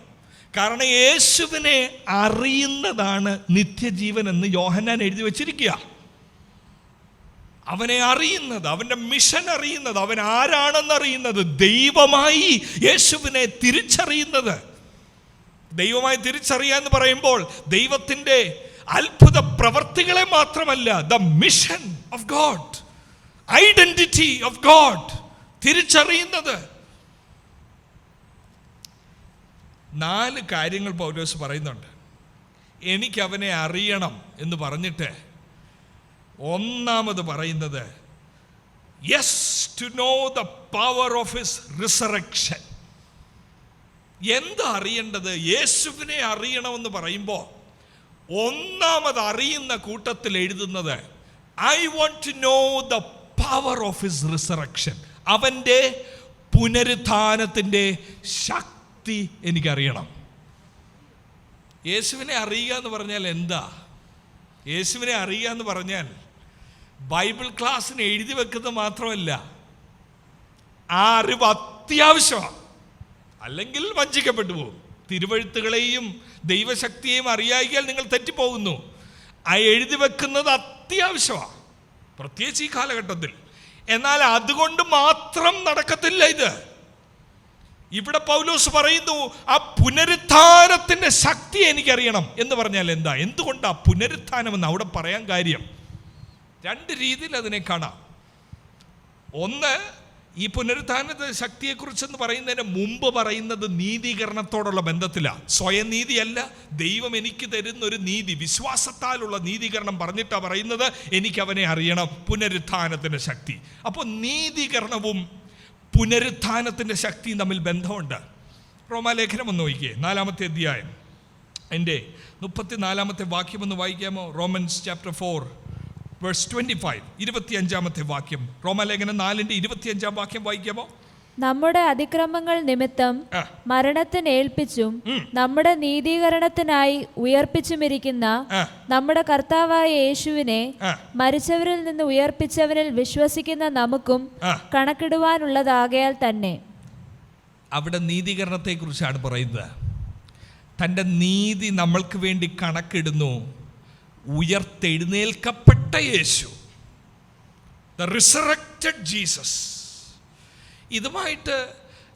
കാരണം യേശുവിനെ അറിയുന്നതാണ് നിത്യജീവൻ എന്ന് യോഹന്നാൻ എഴുതി വച്ചിരിക്കുക. അവനെ അറിയുന്നത്, അവൻ്റെ മിഷൻ അറിയുന്നത്, അവൻ ആരാണെന്നറിയുന്നത്, ദൈവമായി യേശുവിനെ തിരിച്ചറിയുന്നത്. ദൈവമായി തിരിച്ചറിയാന്ന് പറയുമ്പോൾ ദൈവത്തിൻ്റെ അത്ഭുത പ്രവർത്തികളെ മാത്രമല്ല, the mission of God, identity of God തിരിച്ചറിയുന്നത്. 4 കാര്യങ്ങൾ പൗലോസ് പറയുന്നുണ്ട്. എനിക്കവനെ അറിയണം എന്ന് പറഞ്ഞിട്ട് ഒന്നാമത് പറയുന്നത് yes to know the power of his resurrection. എന്താ അറിയേണ്ടത്? യേശുവിനെ അറിയണമെന്ന് പറയുമ്പോൾ ഒന്നാമത് അറിയുന്ന കൂട്ടത്തിൽ എഴുതുന്നത് I want to know the power of his resurrection. അവൻ്റെ പുനരുത്ഥാനത്തിൻ്റെ ശക്തി എനിക്കറിയണം. യേശുവിനെ അറിയുക എന്ന് പറഞ്ഞാൽ എന്താ? യേശുവിനെ അറിയുക എന്ന് പറഞ്ഞാൽ ബൈബിൾ ക്ലാസ്സിന് എഴുതി വെക്കുന്നത് മാത്രമല്ല, ആ അറിവ് അത്യാവശ്യമാണ്, അല്ലെങ്കിൽ വഞ്ചിക്കപ്പെട്ടു പോകും. തിരുവഴുത്തുകളെയും ദൈവശക്തിയെയും അറിയാകിയാൽ നിങ്ങൾ തെറ്റിപ്പോകുന്നു. ആ എഴുതി വെക്കുന്നത് അത്യാവശ്യമാണ്, പ്രത്യേകിച്ച് ഈ കാലഘട്ടത്തിൽ. എന്നാൽ അതുകൊണ്ട് മാത്രം നടക്കത്തില്ല ഇത്. ഇവിടെ പൗലോസ് പറയുന്നു ആ പുനരുത്ഥാനത്തിന്റെ ശക്തി എനിക്കറിയണം എന്ന് പറഞ്ഞാൽ എന്താ? എന്തുകൊണ്ടാ പുനരുത്ഥാനം എന്ന് അവിടെ പറയാൻ കാര്യം? 2 രീതിയിൽ അതിനെ കാണാം. ഒന്ന്, ഈ പുനരുത്ഥാനത്തെ ശക്തിയെക്കുറിച്ചെന്ന് പറയുന്നതിന് മുമ്പ് പറയുന്നത് നീതീകരണത്തോടുള്ള ബന്ധത്തിലാണ്. സ്വയം നീതിയല്ല, ദൈവം എനിക്ക് തരുന്ന ഒരു നീതി, വിശ്വാസത്താലുള്ള നീതീകരണം പറഞ്ഞിട്ടാണ് പറയുന്നത് എനിക്കവനെ അറിയണം, പുനരുത്ഥാനത്തിൻ്റെ ശക്തി. അപ്പോൾ നീതീകരണവും പുനരുത്ഥാനത്തിൻ്റെ ശക്തിയും തമ്മിൽ ബന്ധമുണ്ട്. റോമാലേഖനം ഒന്ന് നോക്കിയേ, 4-ാമത്തെ അധ്യായം എൻ്റെ 34-ാമത്തെ വാക്യം ഒന്ന് വായിക്കാമോ? റോമൻസ് ചാപ്റ്റർ 4 വേഴ്സ് 25, 25-ാമത്തെ വാക്യം. റോമാലേഖനം 4:25 വാക്യം വായിക്കാമോ? നമ്മുടെ അതിക്രമങ്ങൾ നിമിത്തം മരണത്തിന് ഏൽപ്പിച്ചും നമ്മുടെ നീതീകരണത്തിനായി ഉയർപ്പിച്ചുമിരിക്കുന്ന നമ്മുടെ കർത്താവായ യേശുവിനെ മരിച്ചവരിൽ നിന്ന് ഉയർപ്പിച്ചവനിൽ വിശ്വസിക്കുന്ന നമുക്കും കണക്കിടുവാനുള്ളതാകയാൽ തന്നെ. അവിടെ നീതീകരണത്തെ കുറിച്ചാണ് പറയുന്നത്. തൻ്റെ നീതി നമ്മൾക്ക് വേണ്ടി കണക്കിടുന്നു. ഉയർത്തെഴുന്നേൽക്കപ്പെട്ട യേശു, ദ റിസറക്റ്റഡ് ജീസസ്. ഇതുമായിട്ട്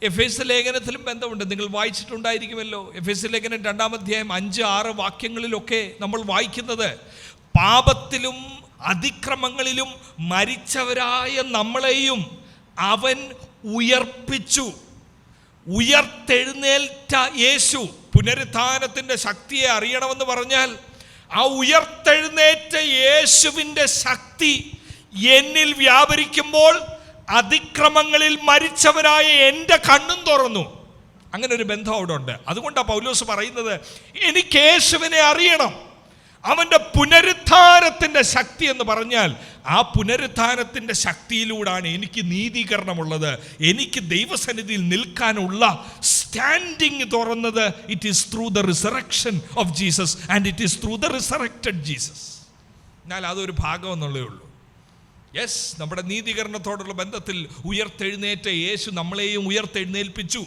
എഫേസ്യ ലേഖനത്തിലും ബന്ധമുണ്ട്. നിങ്ങൾ വായിച്ചിട്ടുണ്ടായിരിക്കുമല്ലോ. എഫേസ്യ ലേഖനം 2-ാം അധ്യായം 5-6 വാക്യങ്ങളിലൊക്കെ നമ്മൾ വായിക്കുന്നത് പാപത്തിലും അതിക്രമങ്ങളിലും മരിച്ചവരായ നമ്മളെയും അവൻ ഉയർപ്പിച്ചു. ഉയർത്തെഴുന്നേൽറ്റ യേശു, പുനരുത്ഥാനത്തിൻ്റെ ശക്തിയെ അറിയണമെന്ന് പറഞ്ഞാൽ ആ ഉയർത്തെഴുന്നേറ്റ യേശുവിൻ്റെ ശക്തി എന്നിൽ വ്യാപരിക്കുമ്പോൾ അതിക്രമങ്ങളിൽ മരിച്ചവനായ എൻ്റെ കണ്ണും തുറന്നു. അങ്ങനെ ഒരു ബന്ധം അവിടെ ഉണ്ട്. അതുകൊണ്ടാണ് പൗലോസ് പറയുന്നത് എനിക്ക് യേശുവിനെ അറിയണം. അവൻ്റെ പുനരുത്ഥാനത്തിൻ്റെ ശക്തി എന്ന് പറഞ്ഞാൽ ആ പുനരുത്ഥാനത്തിൻ്റെ ശക്തിയിലൂടെയാണ് എനിക്ക് നീതീകരണമുള്ളത്, എനിക്ക് ദൈവസന്നിധിയിൽ നിൽക്കാനുള്ള സ്റ്റാൻഡിങ് തുറന്നത്. It is through the resurrection of Jesus and it is through the resurrected Jesus. എന്നാൽ അതൊരു ഭാഗം എന്നുള്ളേ ഉള്ളൂ. യെസ്, നമ്മുടെ നീതീകരണത്തോടുള്ള ബന്ധത്തിൽ ഉയർത്തെഴുന്നേറ്റ യേശു നമ്മളെയും ഉയർത്തെഴുന്നേൽപ്പിച്ചു.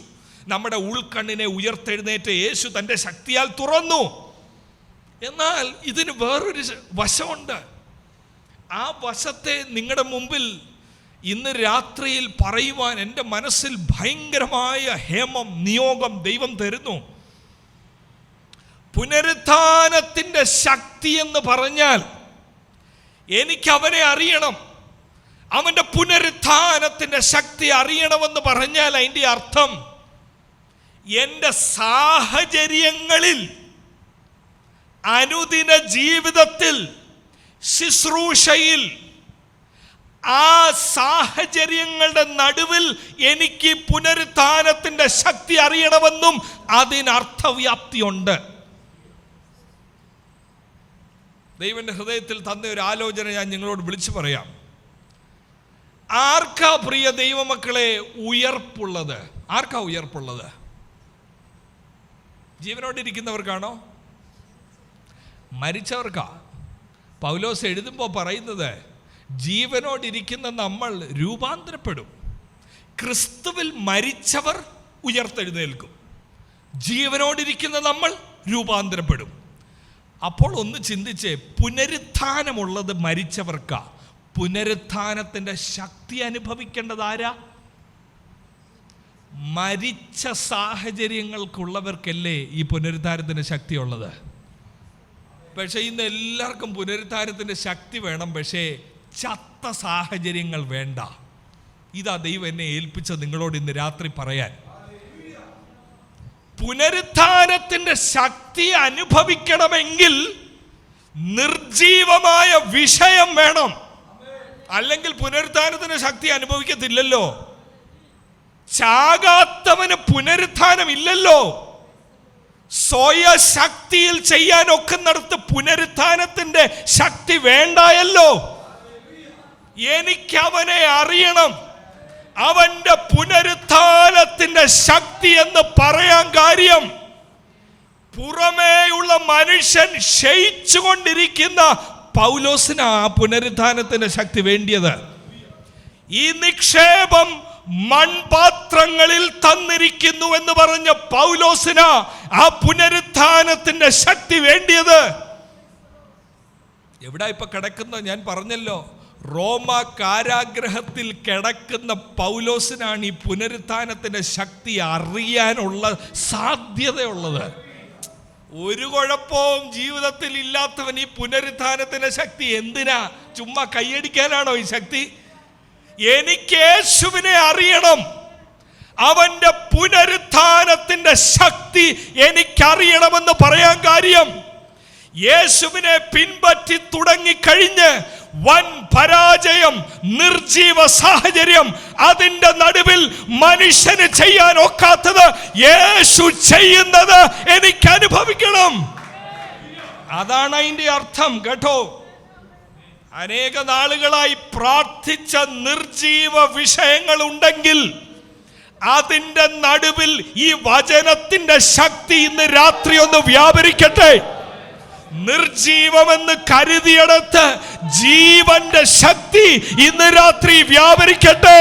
നമ്മുടെ ഉൾക്കണ്ണിനെ ഉയർത്തെഴുന്നേറ്റ യേശു തൻ്റെ ശക്തിയാൽ തുറന്നു. എന്നാൽ ഇതിന് വേറൊരു വശമുണ്ട്. ആ വശത്തെ നിങ്ങളുടെ മുമ്പിൽ ഇന്ന് രാത്രിയിൽ പറയുവാൻ എൻ്റെ മനസ്സിൽ ഭയങ്കരമായ ഹേമം, നിയോഗം ദൈവം തരുന്നു. പുനരുത്ഥാനത്തിൻ്റെ ശക്തി എന്ന് പറഞ്ഞാൽ എനിക്ക് അവനെ അറിയണം. അവൻ്റെ പുനരുത്ഥാനത്തിൻ്റെ ശക്തി അറിയണമെന്ന് പറഞ്ഞാൽ അതിൻ്റെ അർത്ഥം എൻ്റെ സാഹചര്യങ്ങളിൽ, അനുദിന ജീവിതത്തിൽ, ശുശ്രൂഷയിൽ, ആ സാഹചര്യങ്ങളുടെ നടുവിൽ എനിക്ക് പുനരുത്ഥാനത്തിൻ്റെ ശക്തി അറിയണമെന്നും അതിനർത്ഥവ്യാപ്തിയുണ്ട്. ദൈവന്റെ ഹൃദയത്തിൽ തന്ന ഒരു ആലോചന ഞാൻ നിങ്ങളോട് വിളിച്ചു പറയാം. ആർക്കാ പ്രിയ ദൈവമക്കളെ ഉയർപ്പുള്ളത്? ആർക്കാ ഉയർപ്പുള്ളത്? ജീവനോടിരിക്കുന്നവർക്കാണോ? മരിച്ചവർക്കാ? പൗലോസ് എഴുതുമ്പോൾ പറയുന്നത് ജീവനോടിരിക്കുന്ന നമ്മൾ രൂപാന്തരപ്പെടും. ക്രിസ്തുവിൽ മരിച്ചവർ ഉയർത്തെഴുന്നേൽക്കും, ജീവനോടിരിക്കുന്ന നമ്മൾ രൂപാന്തരപ്പെടും. അപ്പോൾ ഒന്ന് ചിന്തിച്ചേ, പുനരുത്ഥാനമുള്ളത് മരിച്ചവർക്കാ. പുനരുത്ഥാനത്തിൻ്റെ ശക്തി അനുഭവിക്കേണ്ടത് ആരാ? മരിച്ച സാഹചര്യങ്ങൾക്കുള്ളവർക്കല്ലേ ഈ പുനരുത്ഥാനത്തിൻ്റെ ശക്തിയുള്ളത്. പക്ഷേ ഇന്ന് എല്ലാവർക്കും പുനരുത്ഥാനത്തിൻ്റെ ശക്തി വേണം, പക്ഷേ ചത്ത സാഹചര്യങ്ങൾ വേണ്ട. ഇതാ ദൈവം എന്നെ ഏൽപ്പിച്ച നിങ്ങളോട് ഇന്ന് രാത്രി പറയാൻ. പുനരുത്ഥാനത്തിൻ്റെ ശക്തി അനുഭവിക്കണമെങ്കിൽ നിർജീവമായ വിഷയം വേണം. അല്ലെങ്കിൽ പുനരുത്ഥാനത്തിൻ്റെ ശക്തി അനുഭവിക്കത്തില്ലല്ലോ. ചാകാത്തവന് പുനരുത്ഥാനം ഇല്ലല്ലോ. സ്വയശക്തിയിൽ ചെയ്യാൻ ഒക്കുന്നിടത്ത് പുനരുത്ഥാനത്തിൻ്റെ ശക്തി വേണ്ടായല്ലോ. എനിക്കവനെ അറിയണം. അവന്റെ പുനരുത്ഥാനത്തിന്റെ ശക്തി എന്ന് പറയാൻ കാര്യം, പുറമേയുള്ള മനുഷ്യൻ ക്ഷയിച്ചുകൊണ്ടിരിക്കുന്ന പൗലോസിന് ആ പുനരുത്ഥാനത്തിന്റെ ശക്തി വേണ്ടിയത്. ഈ നിക്ഷേപം മൺപാത്രങ്ങളിൽ തന്നിരിക്കുന്നു എന്ന് പറഞ്ഞ പൗലോസിന് ആ പുനരുത്ഥാനത്തിന്റെ ശക്തി വേണ്ടിയത്. എവിടാ ഇപ്പൊ കിടക്കുന്ന? ഞാൻ പറഞ്ഞല്ലോ, റോമ കാരാഗ്രഹത്തിൽ കിടക്കുന്ന പൗലോസിനാണ് ഈ പുനരുത്ഥാനത്തിന്റെ ശക്തി അറിയാനുള്ള സാധ്യതയുള്ളത്. ഒരു കുഴപ്പവും ജീവിതത്തിൽ ഇല്ലാത്തവൻ ഈ പുനരുത്ഥാനത്തിന്റെ ശക്തി എന്തിനാ? ചുമ്മാ കൈയടിക്കാനാണോ ഈ ശക്തി? എനിക്ക് യേശുവിനെ അറിയണം. അവന്റെ പുനരുത്ഥാനത്തിന്റെ ശക്തി എനിക്കറിയണമെന്ന് പറയാൻ കാര്യം, യേശുവിനെ പിൻപറ്റി തുടങ്ങിക്കഴിഞ്ഞ് വൻ പരാജയം, നിർജീവ സാഹചര്യം, അതിന്റെ നടുവിൽ മനുഷ്യന് ചെയ്യാൻ ഒക്കാത്തത് യേശു ചെയ്യുന്നത് എനിക്ക് അനുഭവിക്കണം. അതാണ് അതിന്റെ അർത്ഥം കേട്ടോ. അനേക നാളുകളായി പ്രാർത്ഥിച്ച നിർജീവ വിഷയങ്ങൾ ഉണ്ടെങ്കിൽ അതിന്റെ നടുവിൽ ഈ വചനത്തിന്റെ ശക്തി ഇന്ന് രാത്രി ഒന്ന് വ്യാപരിക്കട്ടെ. നിർജീവമെന്ന് കരുതിയെടുത്ത് ജീവന്റെ ശക്തി ഇന്ന് രാത്രി വ്യാപരിക്കട്ടെ.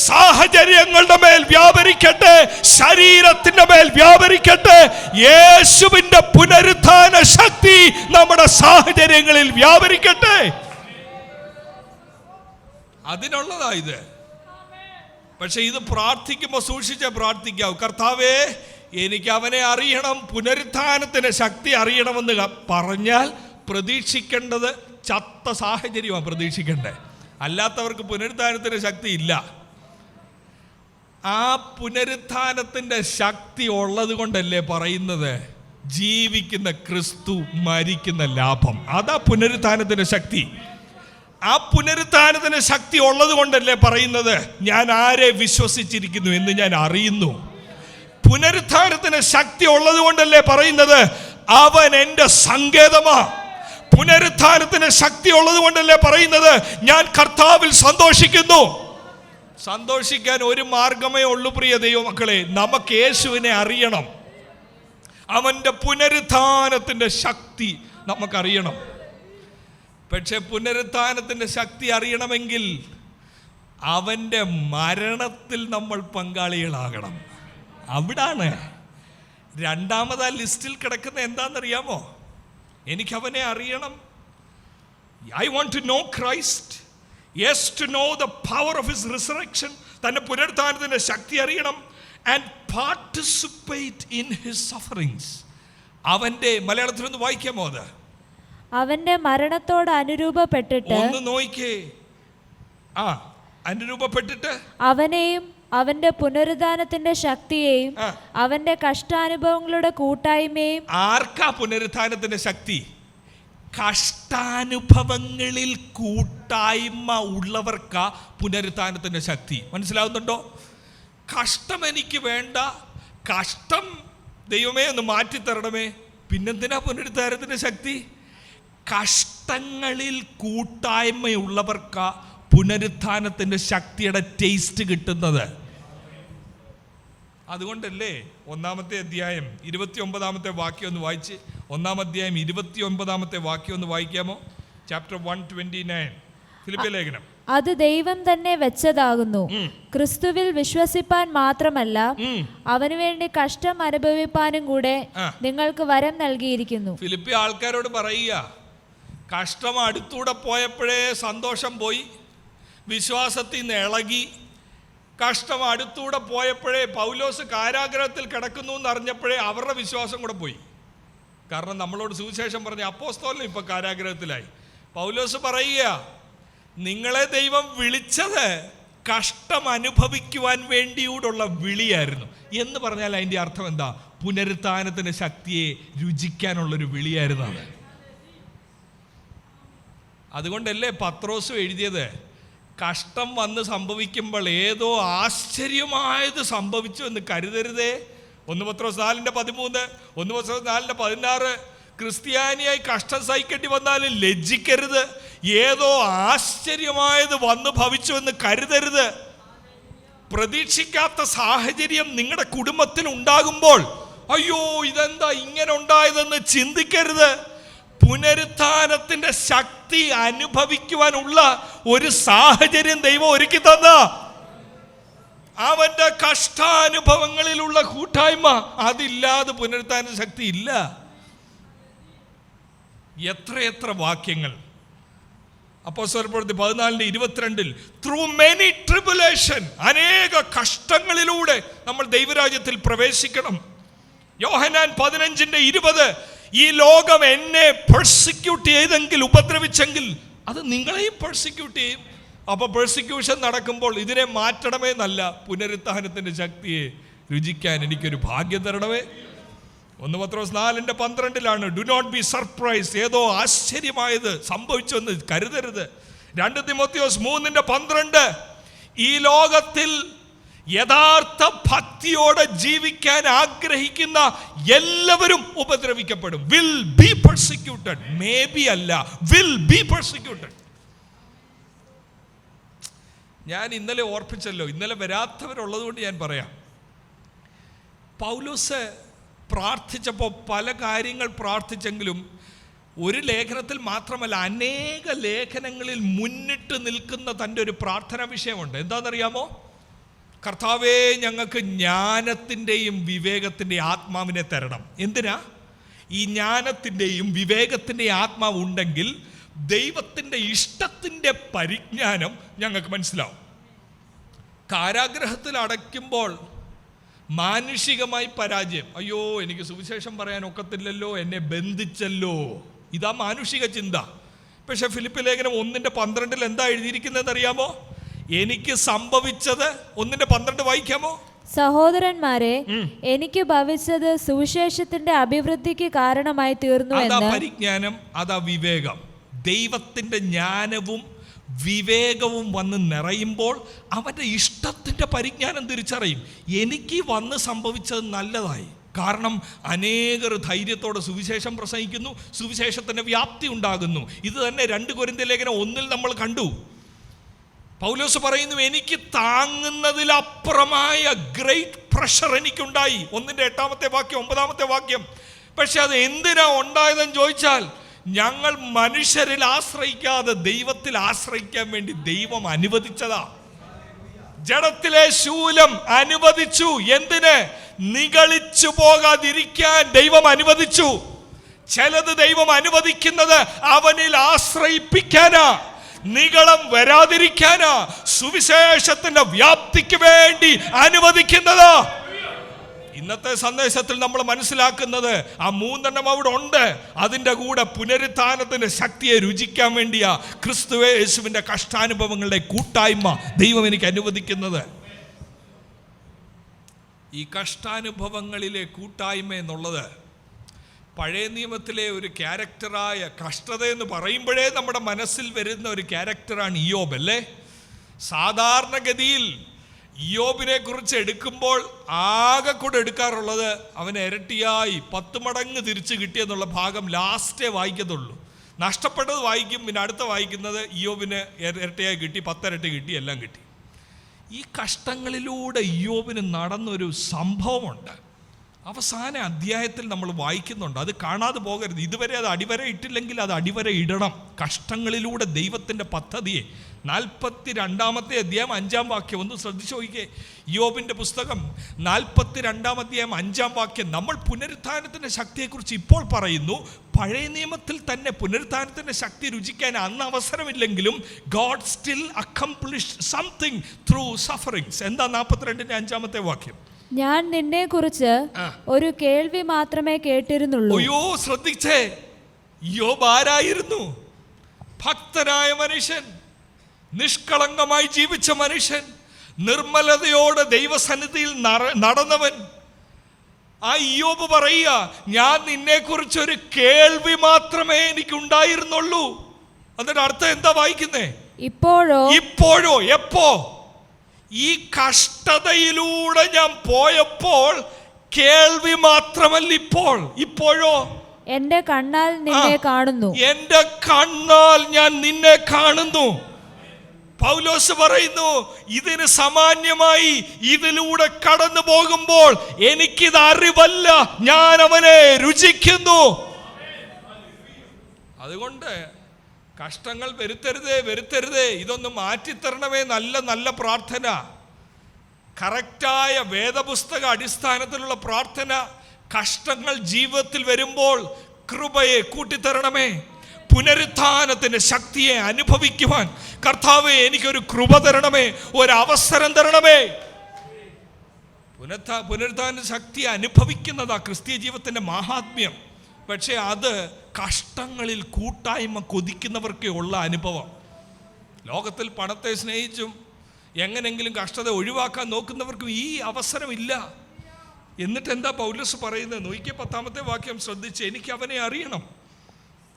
സാഹചര്യങ്ങളുടെ മേൽ വ്യാപരിക്കട്ടെ, ശരീരത്തിന്റെ മേൽ വ്യാപരിക്കട്ടെ. യേശുവിന്റെ പുനരുത്ഥാന ശക്തി നമ്മുടെ സാഹചര്യങ്ങളിൽ വ്യാപരിക്കട്ടെ. അതിനുള്ളതാ ഇത്. പക്ഷെ ഇത് പ്രാർത്ഥിക്കുമ്പോൾ സൂക്ഷിച്ചേ പ്രാർത്ഥിക്കാവൂ. കർത്താവേ, എനിക്ക് അവനെ അറിയണം, പുനരുത്ഥാനത്തിന് ശക്തി അറിയണമെന്ന് പറഞ്ഞാൽ പ്രതീക്ഷിക്കേണ്ടത് ചത്ത സാഹചര്യമാണ് പ്രതീക്ഷിക്കേണ്ടത്. അല്ലാത്തവർക്ക് പുനരുത്ഥാനത്തിന് ശക്തി ഇല്ല. ആ പുനരുത്ഥാനത്തിൻ്റെ ശക്തി ഉള്ളത് കൊണ്ടല്ലേ പറയുന്നത് ജീവിക്കുന്ന ക്രിസ്തു മരിക്കുന്ന ലാഭം. അതാ പുനരുത്ഥാനത്തിൻ്റെ ശക്തി. ആ പുനരുത്ഥാനത്തിന് ശക്തി ഉള്ളത് കൊണ്ടല്ലേ പറയുന്നത് ഞാൻ ആരെ വിശ്വസിച്ചിരിക്കുന്നു എന്ന് ഞാൻ അറിയുന്നു. പുനരുത്ഥാനത്തിന് ശക്തി ഉള്ളത് കൊണ്ടല്ലേ പറയുന്നത് അവൻ എൻ്റെ സങ്കേതമാ. പുനരുത്ഥാനത്തിന് ശക്തി ഉള്ളത് കൊണ്ടല്ലേ പറയുന്നത് ഞാൻ കർത്താവിൽ സന്തോഷിക്കുന്നു. സന്തോഷിക്കാൻ ഒരു മാർഗമേ ഉള്ളൂ പ്രിയ ദൈവമക്കളെ, നമുക്ക് യേശുവിനെ അറിയണം. അവന്റെ പുനരുത്ഥാനത്തിന്റെ ശക്തി നമുക്കറിയണം. പക്ഷെ പുനരുത്ഥാനത്തിന്റെ ശക്തി അറിയണമെങ്കിൽ അവന്റെ മരണത്തിൽ നമ്മൾ പങ്കാളികളാകണം. അവിടാണ് രണ്ടാമതാ ലിസ്റ്റിൽ കിടക്കുന്ന എന്താണെന്നറിയാമോ? എനിക്ക് അവനെ അറിയണം. I want to know Christ. Yes, to know the power of his resurrection. തന്റെ പുനരുത്ഥാനത്തിന്റെ ശക്തി അറിയണം. And participate in his sufferings. അവന്റെ മലയാളത്തിൽ ഒന്ന് വായിക്കാമോ അത്? അവന്റെ മരണത്തോട് അനുരൂപപ്പെട്ടിട്ട്, ഒന്ന് നോയിക്കേ, അനുരൂപപ്പെട്ടിട്ട് അവനെയും അവന്റെ പുനരുദ്ധാനത്തിന്റെ ശക്തിയെയും അവന്റെ കഷ്ടാനുഭവങ്ങളുടെ കൂട്ടായ്മയും. ആർക്കാ പുനരുത്ഥാനത്തിന്റെ ശക്തി? കഷ്ടാനുഭവങ്ങളിൽ കൂട്ടായ്മ ഉള്ളവർക്കാ പുനരുത്ഥാനത്തിന്റെ ശക്തി. മനസ്സിലാവുന്നുണ്ടോ? കഷ്ടം എനിക്ക് വേണ്ട, കഷ്ടം ദൈവമേ ഒന്ന് മാറ്റിത്തരണമേ, പിന്നെന്തിനാ പുനരുദ്ധാനത്തിന്റെ ശക്തി? കഷ്ടങ്ങളിൽ കൂട്ടായ്മയുള്ളവർക്കാ പുനരുത്ഥാനത്തിന്റെ ശക്തിയുടെ ടേസ്റ്റ് കിട്ടുന്നത്. അതുകൊണ്ടല്ലേ 1-ാമത്തെ അധ്യായം 29-ാമത്തെ വാക്യം ഒന്ന് വായിച്ച്, 1-ാം അധ്യായം 29-ാമത്തെ വാക്യം ഒന്ന് വായിക്കാമോ? ചാപ്റ്റർ 1:29 ഫിലിപ്പിയ ലേഖനം. അത് ദൈവം തന്നെ വെച്ചതാകുന്നു, ക്രിസ്തുവിൽ വിശ്വസിപ്പാൻ മാത്രമല്ല അവനു വേണ്ടി കഷ്ടം അനുഭവിപ്പാനും കൂടെ നിങ്ങൾക്ക് വരം നൽകിയിരിക്കുന്നു. ഫിലിപ്പിയ ആൾക്കാരോട് പറയുക, കഷ്ടം അടുത്തൂടെ പോയപ്പോഴേ സന്തോഷം പോയി, വിശ്വാസത്തിൽ നിന്ന് ഇളകി. കഷ്ടം അടുത്തൂടെ പോയപ്പോഴേ പൗലോസ് കാരാഗ്രഹത്തിൽ കിടക്കുന്നു എന്ന് അറിഞ്ഞപ്പോഴേ അവരുടെ വിശ്വാസം കൂടെ പോയി. കാരണം നമ്മളോട് സുവിശേഷം പറഞ്ഞ അപ്പോസ്തലനും ഇപ്പൊ കാരാഗ്രഹത്തിലായി. പൗലോസ് പറയുക, നിങ്ങളെ ദൈവം വിളിച്ചത് കഷ്ടം അനുഭവിക്കുവാൻ വേണ്ടിയൂടുള്ള വിളിയായിരുന്നു എന്ന് പറഞ്ഞാൽ അതിൻ്റെ അർത്ഥം എന്താ? പുനരുത്ഥാനത്തിന്റെ ശക്തിയെ രുചിക്കാനുള്ളൊരു വിളിയായിരുന്നു അത്. അതുകൊണ്ടല്ലേ പത്രോസ് എഴുതിയത്, കഷ്ടം വന്ന് സംഭവിക്കുമ്പോൾ ഏതോ ആശ്ചര്യമായത് സംഭവിച്ചു എന്ന് കരുതരുതേ. 1 പത്രോസ് 4:13, 1 പത്രോസ് 4:16, ക്രിസ്ത്യാനിയായി കഷ്ടം സഹിക്കേണ്ടി വന്നാലും ലജ്ജിക്കരുത്. ഏതോ ആശ്ചര്യമായത് വന്നു ഭവിച്ചു എന്ന് കരുതരുത്. പ്രതീക്ഷിക്കാത്ത സാഹചര്യം നിങ്ങളുടെ കുടുംബത്തിൽ ഉണ്ടാകുമ്പോൾ അയ്യോ ഇതെന്താ ഇങ്ങനെ ഉണ്ടായതെന്ന് ചിന്തിക്കരുത്. പുനരുത്ഥാനത്തിന്റെ ശക്തി അനുഭവിക്കുവാനുള്ള ഒരു സാഹചര്യം ദൈവം ഒരുക്കി തന്ന അവന്റെ കഷ്ടാനുഭവങ്ങളിലുള്ള കൂട്ടായ്മ, അതില്ലാതെ പുനരുത്ഥാന ശക്തി ഇല്ല. എത്രയെത്ര വാക്യങ്ങൾ അപ്പോസ്തലപ്രവൃത്തി 14:22 ത്രൂ മെനി ട്രിബുലേഷൻ, അനേക കഷ്ടങ്ങളിലൂടെ നമ്മൾ ദൈവരാജ്യത്തിൽ പ്രവേശിക്കണം. യോഹന്നാൻ 15:20 ഈ ലോകം എന്നെ പെർസിക്യൂട്ട് ചെയ്തെങ്കിൽ, ഉപദ്രവിച്ചെങ്കിൽ അത് നിങ്ങളെയും പെർസിക്യൂട്ട് ചെയ്യും. അപ്പൊ പെർസിക്യൂഷൻ നടക്കുമ്പോൾ ഇതിനെ മാറ്റണമേ എന്നല്ല, പുനരുത്ഥാനത്തിന്റെ ശക്തിയെ രുചിക്കാൻ എനിക്കൊരു ഭാഗ്യം തരണമേ. 1 പത്രോസ് 4:12 ഡു നോട്ട് ബി സർപ്രൈസ്, ഏതോ ആശ്ചര്യമായത് സംഭവിച്ചെന്ന് കരുതരുത്. 2 തിമോത്തിയോസ് 3:12 ഈ ലോകത്തിൽ യഥാർത്ഥ ഭക്തിയോടെ ജീവിക്കാൻ ആഗ്രഹിക്കുന്ന എല്ലാവരും ഉപദ്രവിക്കപ്പെടും. Will be persecuted, may be അല്ല, വിൽ ബി പെർസിക്യൂട്ടഡ്. ഞാൻ ഇന്നലെ ഓർപ്പിച്ചല്ലോ, ഇന്നലെ വരാത്തവരുള്ളത് കൊണ്ട് ഞാൻ പറയാം. പൗലോസ് പ്രാർത്ഥിച്ചപ്പോൾ പല കാര്യങ്ങൾ പ്രാർത്ഥിച്ചെങ്കിലും ഒരു ലേഖനത്തിൽ മാത്രമല്ല അനേക ലേഖനങ്ങളിൽ മുന്നിട്ട് നിൽക്കുന്ന തൻ്റെ ഒരു പ്രാർത്ഥനാ വിഷയമുണ്ട്. എന്താണെന്നറിയാമോ? കർത്താവേ, ഞങ്ങൾക്ക് ജ്ഞാനത്തിൻ്റെയും വിവേകത്തിൻ്റെയും ആത്മാവിനെ തരണം. എന്തിനാ? ഈ ജ്ഞാനത്തിൻ്റെയും വിവേകത്തിൻ്റെയും ആത്മാവ് ഉണ്ടെങ്കിൽ ദൈവത്തിൻ്റെ ഇഷ്ടത്തിൻ്റെ പരിജ്ഞാനം ഞങ്ങൾക്ക് മനസ്സിലാവും. കാരാഗ്രഹത്തിൽ അടയ്ക്കുമ്പോൾ മാനുഷികമായി പരാജയം, അയ്യോ എനിക്ക് സുവിശേഷം പറയാൻ ഒക്കത്തില്ലല്ലോ, എന്നെ ബന്ധിച്ചല്ലോ, ഇതാ മാനുഷിക ചിന്ത. പക്ഷെ ഫിലിപ്പി ലേഖനം 1:12 എന്താ എഴുതിയിരിക്കുന്നതെന്ന് അറിയാമോ? എനിക്ക് സംഭവിച്ചത് 1:12 വായിക്കാമോ? സഹോദരന്മാരെ, എനിക്ക് ഭവിച്ചത് സുവിശേഷത്തിന്റെ അഭിവൃദ്ധിക്ക് കാരണമായി തീർന്നു. അതാ പരിജ്ഞാനം, അതാ വിവേകം. ദൈവത്തിന്റെ ജ്ഞാനവും വിവേകവും വന്ന് നിറയുമ്പോൾ അവന്റെ ഇഷ്ടത്തിന്റെ പരിജ്ഞാനം തിരിച്ചറിയും. എനിക്ക് വന്ന് സംഭവിച്ചത് നല്ലതായി, കാരണം അനേകർ ധൈര്യത്തോടെ സുവിശേഷം പ്രസംഗിക്കുന്നു, സുവിശേഷത്തിൻ്റെ വ്യാപ്തി ഉണ്ടാകുന്നു. ഇത് തന്നെ 2 കൊരിന്ത്യർ ലേഖനം 1 നമ്മൾ കണ്ടു. പൗലോസ് പറയുന്നു, എനിക്ക് താങ്ങുന്നതിലപ്പുറമായ ഗ്രേറ്റ് പ്രഷർ എനിക്കുണ്ടായി. 1:8 വാക്യം 9 വാക്യം. പക്ഷെ അത് എന്തിനാ ഉണ്ടായതെന്ന് ചോദിച്ചാൽ, ഞങ്ങൾ മനുഷ്യരിൽ ആശ്രയിക്കാതെ ദൈവത്തിൽ ആശ്രയിക്കാൻ വേണ്ടി ദൈവം അനുവദിച്ചതാ. ജഡത്തിലെ ശൂലം അനുവദിച്ചു. എന്തിന്? നിഗളിച്ചു പോകാതിരിക്കാൻ ദൈവം അനുവദിച്ചു. ചിലത് ദൈവം അനുവദിക്കുന്നത് അവനിൽ ആശ്രയിപ്പിക്കാനാ, നിഗളം വരാതിരിക്കാനാ, സുവിശേഷത്തിന്റെ വ്യാപ്തിക്ക് വേണ്ടി അനുവദിക്കുന്നതാ. ഇന്നത്തെ സന്ദേശത്തിൽ നമ്മൾ മനസ്സിലാക്കുന്നത് ആ 3 അവിടെ ഉണ്ട്. അതിൻ്റെ കൂടെ പുനരുത്ഥാനത്തിന്റെ ശക്തിയെ രുചിക്കാൻ വേണ്ടിയാ ക്രിസ്തുയേശുവിന്റെ കഷ്ടാനുഭവങ്ങളുടെ കൂട്ടായ്മ ദൈവം എനിക്ക് അനുവദിക്കുന്നത്. ഈ കഷ്ടാനുഭവങ്ങളിലെ കൂട്ടായ്മ എന്നുള്ളത് പഴയ നിയമത്തിലെ ഒരു ക്യാരക്ടറായ, കഷ്ടതയെന്ന് പറയുമ്പോഴേ നമ്മുടെ മനസ്സിൽ വരുന്ന ഒരു ക്യാരക്ടറാണ് ഇയ്യോബ്, അല്ലേ? സാധാരണഗതിയിൽ ഇയ്യോബിനെ കുറിച്ച് എടുക്കുമ്പോൾ ആകെ കൂടെ എടുക്കാറുള്ളത് അവന് ഇരട്ടിയായി 10 മടങ്ങ് തിരിച്ചു കിട്ടിയെന്നുള്ള ഭാഗം ലാസ്റ്റേ വായിക്കത്തുള്ളൂ. നഷ്ടപ്പെട്ടത് വായിക്കും, പിന്നെ അടുത്ത വായിക്കുന്നത് ഇയ്യോബിന് ഇരട്ടിയായി കിട്ടി, 10 ഇരട്ടി കിട്ടി, എല്ലാം കിട്ടി. ഈ കഷ്ടങ്ങളിലൂടെ ഇയ്യോബിന് നടന്നൊരു സംഭവമുണ്ട്. അവസാന അധ്യായത്തിൽ നമ്മൾ വായിക്കുന്നുണ്ട്. അത് കാണാതെ പോകരുത്. ഇതുവരെ അത് അടിവര ഇട്ടില്ലെങ്കിൽ അത് അടിവര ഇടണം. കഷ്ടങ്ങളിലൂടെ ദൈവത്തിൻ്റെ പദ്ധതിയെ 42 അധ്യായം 5 വാക്യം ഒന്ന് ശ്രദ്ധിച്ചു നോക്കിക്കേ. ഇയ്യോബിൻ്റെ പുസ്തകം 42 അധ്യായം 5 വാക്യം. നമ്മൾ പുനരുത്ഥാനത്തിൻ്റെ ശക്തിയെക്കുറിച്ച് ഇപ്പോൾ പറയുന്നു. പഴയ നിയമത്തിൽ തന്നെ പുനരുത്ഥാനത്തിൻ്റെ ശക്തി രുചിക്കാൻ അന്ന് അവസരമില്ലെങ്കിലും God still accomplished something through sufferings. എന്താ 42 വാക്യം? ഞാൻ നിന്നെ കുറിച്ച് ഒരു കേൾവി മാത്രമേ കേട്ടിരുന്നുള്ളൂ. അയ്യോ, ശ്രദ്ധിച്ചേ. ഇയ്യോബ് ആരായിരുന്നു? ഭക്തനായ മനുഷ്യൻ, നിഷ്കളങ്കമായി ജീവിച്ച മനുഷ്യൻ, നിർമ്മലതയോടെ ദൈവസന്നിധിയിൽ നടന്നവൻ. ആ ഇയ്യോബ് പറയുക, ഞാൻ നിന്നെ കുറിച്ചൊരു കേൾവി മാത്രമേ എനിക്കുണ്ടായിരുന്നുള്ളൂ. അതിന്റെ അർത്ഥം എന്താ വായിക്കുന്നേ? ഇപ്പോഴോ എപ്പോ? ഈ കഷ്ടതയിലൂടെ ഞാൻ പോയപ്പോൾ കേൾവി മാത്രമല്ല, ഇപ്പോഴോ എന്റെ കണ്ണാൽ നിന്നെ കാണുന്നു. എന്റെ കണ്ണാൽ ഞാൻ നിന്നെ കാണുന്നു. പൗലോസ് പറയുന്നു, ഇതിന് സമാന്യമായി ഇതിലൂടെ കടന്നു പോകുമ്പോൾ എനിക്കിത് അറിവല്ല, ഞാൻ അവനെ രുചിക്കുന്നു. അതുകൊണ്ട് കഷ്ടങ്ങൾ വരുത്തരുതേ, ഇതൊന്ന് മാറ്റിത്തരണമേ. നല്ല പ്രാർത്ഥന, കറക്റ്റായ വേദപുസ്തക അടിസ്ഥാനത്തിലുള്ള പ്രാർത്ഥന. കഷ്ടങ്ങൾ ജീവിതത്തിൽ വരുമ്പോൾ കൃപയെ കൂട്ടിത്തരണമേ. പുനരുത്ഥാനത്തിന്റെ ശക്തിയെ അനുഭവിക്കുവാൻ കർത്താവേ എനിക്കൊരു കൃപ തരണമേ, ഒരവസരം തരണമേ. പുനരുത്ഥാന ശക്തി അനുഭവിക്കുന്നതാ ക്രിസ്തീയ ജീവിതത്തിന്റെ മഹാത്മ്യം. പക്ഷെ അത് കഷ്ടങ്ങളിൽ കൂട്ടായ്മ കൊതിക്കുന്നവർക്കേ ഉള്ള അനുഭവം. ലോകത്തിൽ പണത്തെ സ്നേഹിച്ചും എങ്ങനെങ്കിലും കഷ്ടത ഒഴിവാക്കാൻ നോക്കുന്നവർക്കും ഈ അവസരമില്ല. എന്നിട്ട് എന്താ പൗലോസ് പറയുന്നത്? 10 വാക്യം ശ്രദ്ധിച്ച്, എനിക്ക് അവനെ അറിയണം.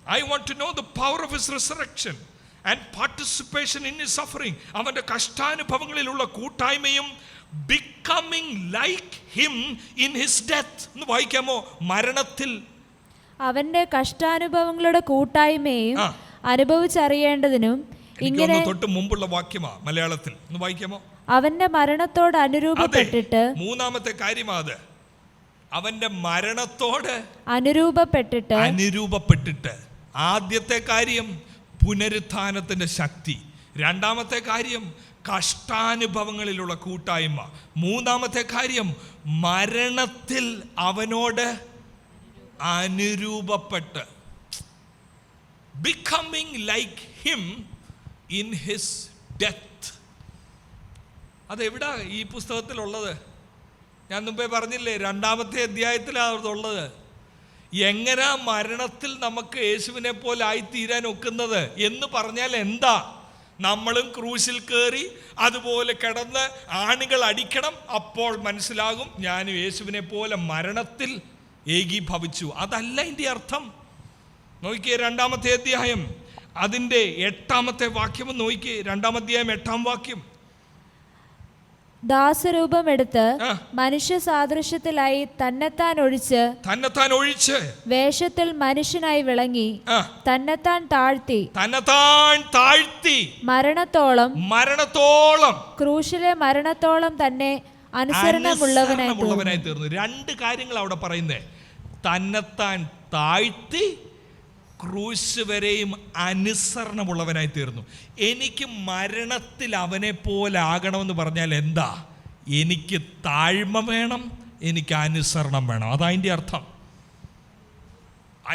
I want to know the power of his resurrection and participation in his suffering. അവന്റെ കഷ്ടാനുഭവങ്ങളിലുള്ള കൂട്ടായ്മയും becoming like him in his death. എന്ന് വായിക്കാമോ? മരണത്തിൽ അവന്റെ കഷ്ടാനുഭവങ്ങളുടെ കൂട്ടായ്മയും അനുഭവിച്ചറിയേണ്ടതിനും. ഇങ്ങനെ തൊട്ട് മുമ്പുള്ള വാക്യമാ മലയാളത്തിൽ. ഒന്ന് വായിക്കാമോ? അവന്റെ മരണത്തോട് അനുരൂപപ്പെട്ടിട്ട്. 3-ാമത്തെ കാര്യമാ അത്. അവന്റെ മരണത്തോട് അനുരൂപപ്പെട്ടിട്ട്. ആദ്യത്തെ കാര്യം പുനരുത്ഥാനത്തിന്റെ ശക്തി, 2-ാമത്തെ കാര്യം കഷ്ടാനുഭവങ്ങളിലുള്ള കൂട്ടായ്മ, 3-ാമത്തെ കാര്യം മരണത്തിൽ അവനോട് അനുരൂപപ്പെട്ട്, becoming like him in his death. അതെവിടാ ഈ പുസ്തകത്തിലുള്ളത്? ഞാൻ മുമ്പേ പറഞ്ഞില്ലേ, 2-ാമത്തെ അധ്യായത്തിലാണ് അതുള്ളത്. എങ്ങനാ മരണത്തിൽ നമുക്ക് യേശുവിനെ പോലെ ആയിത്തീരാൻ ഒക്കുന്നത് എന്ന് പറഞ്ഞാൽ എന്താ? നമ്മളും ക്രൂശിൽ കയറി അതുപോലെ കിടന്ന് ആണികൾ അടിക്കണം, അപ്പോൾ മനസ്സിലാകും ഞാനും യേശുവിനെ പോലെ മരണത്തിൽ ഏകീഭവിച്ചു. അതല്ല ഇതിൻ്റെ അർത്ഥം. നോക്കിയേ 2-ാമത്തെ അധ്യായം അതിൻ്റെ 8-ാമത്തെ വാക്യം നോക്കിയേ. 2-ാം അധ്യായം 8-ാം വാക്യം. ദാസരൂപമെടുത്ത് മനുഷ്യ സാദൃശ്യത്തിലായി തന്നെത്താൻ ഒഴിച്ച് വേഷത്തിൽ മനുഷ്യനായി വിളങ്ങി തന്നെത്താൻ താഴ്ത്തി മരണത്തോളം ക്രൂശിലെ മരണത്തോളം തന്നെ അനുസരണമുള്ളവനായി തീർന്നു. രണ്ട് കാര്യങ്ങൾ അവിടെ പറയുന്നേ. തന്നെത്താൻ താഴ്ത്തി ക്രൂശ് വരെയും അനുസരണമുള്ളവനായി തീർന്നു. എനിക്ക് മരണത്തിൽ അവനെ പോലെ ആകണമെന്ന് പറഞ്ഞാൽ എന്താ? എനിക്ക് താഴ്മ വേണം, എനിക്ക് അനുസരണം വേണം. അതതിൻ്റെ അർത്ഥം.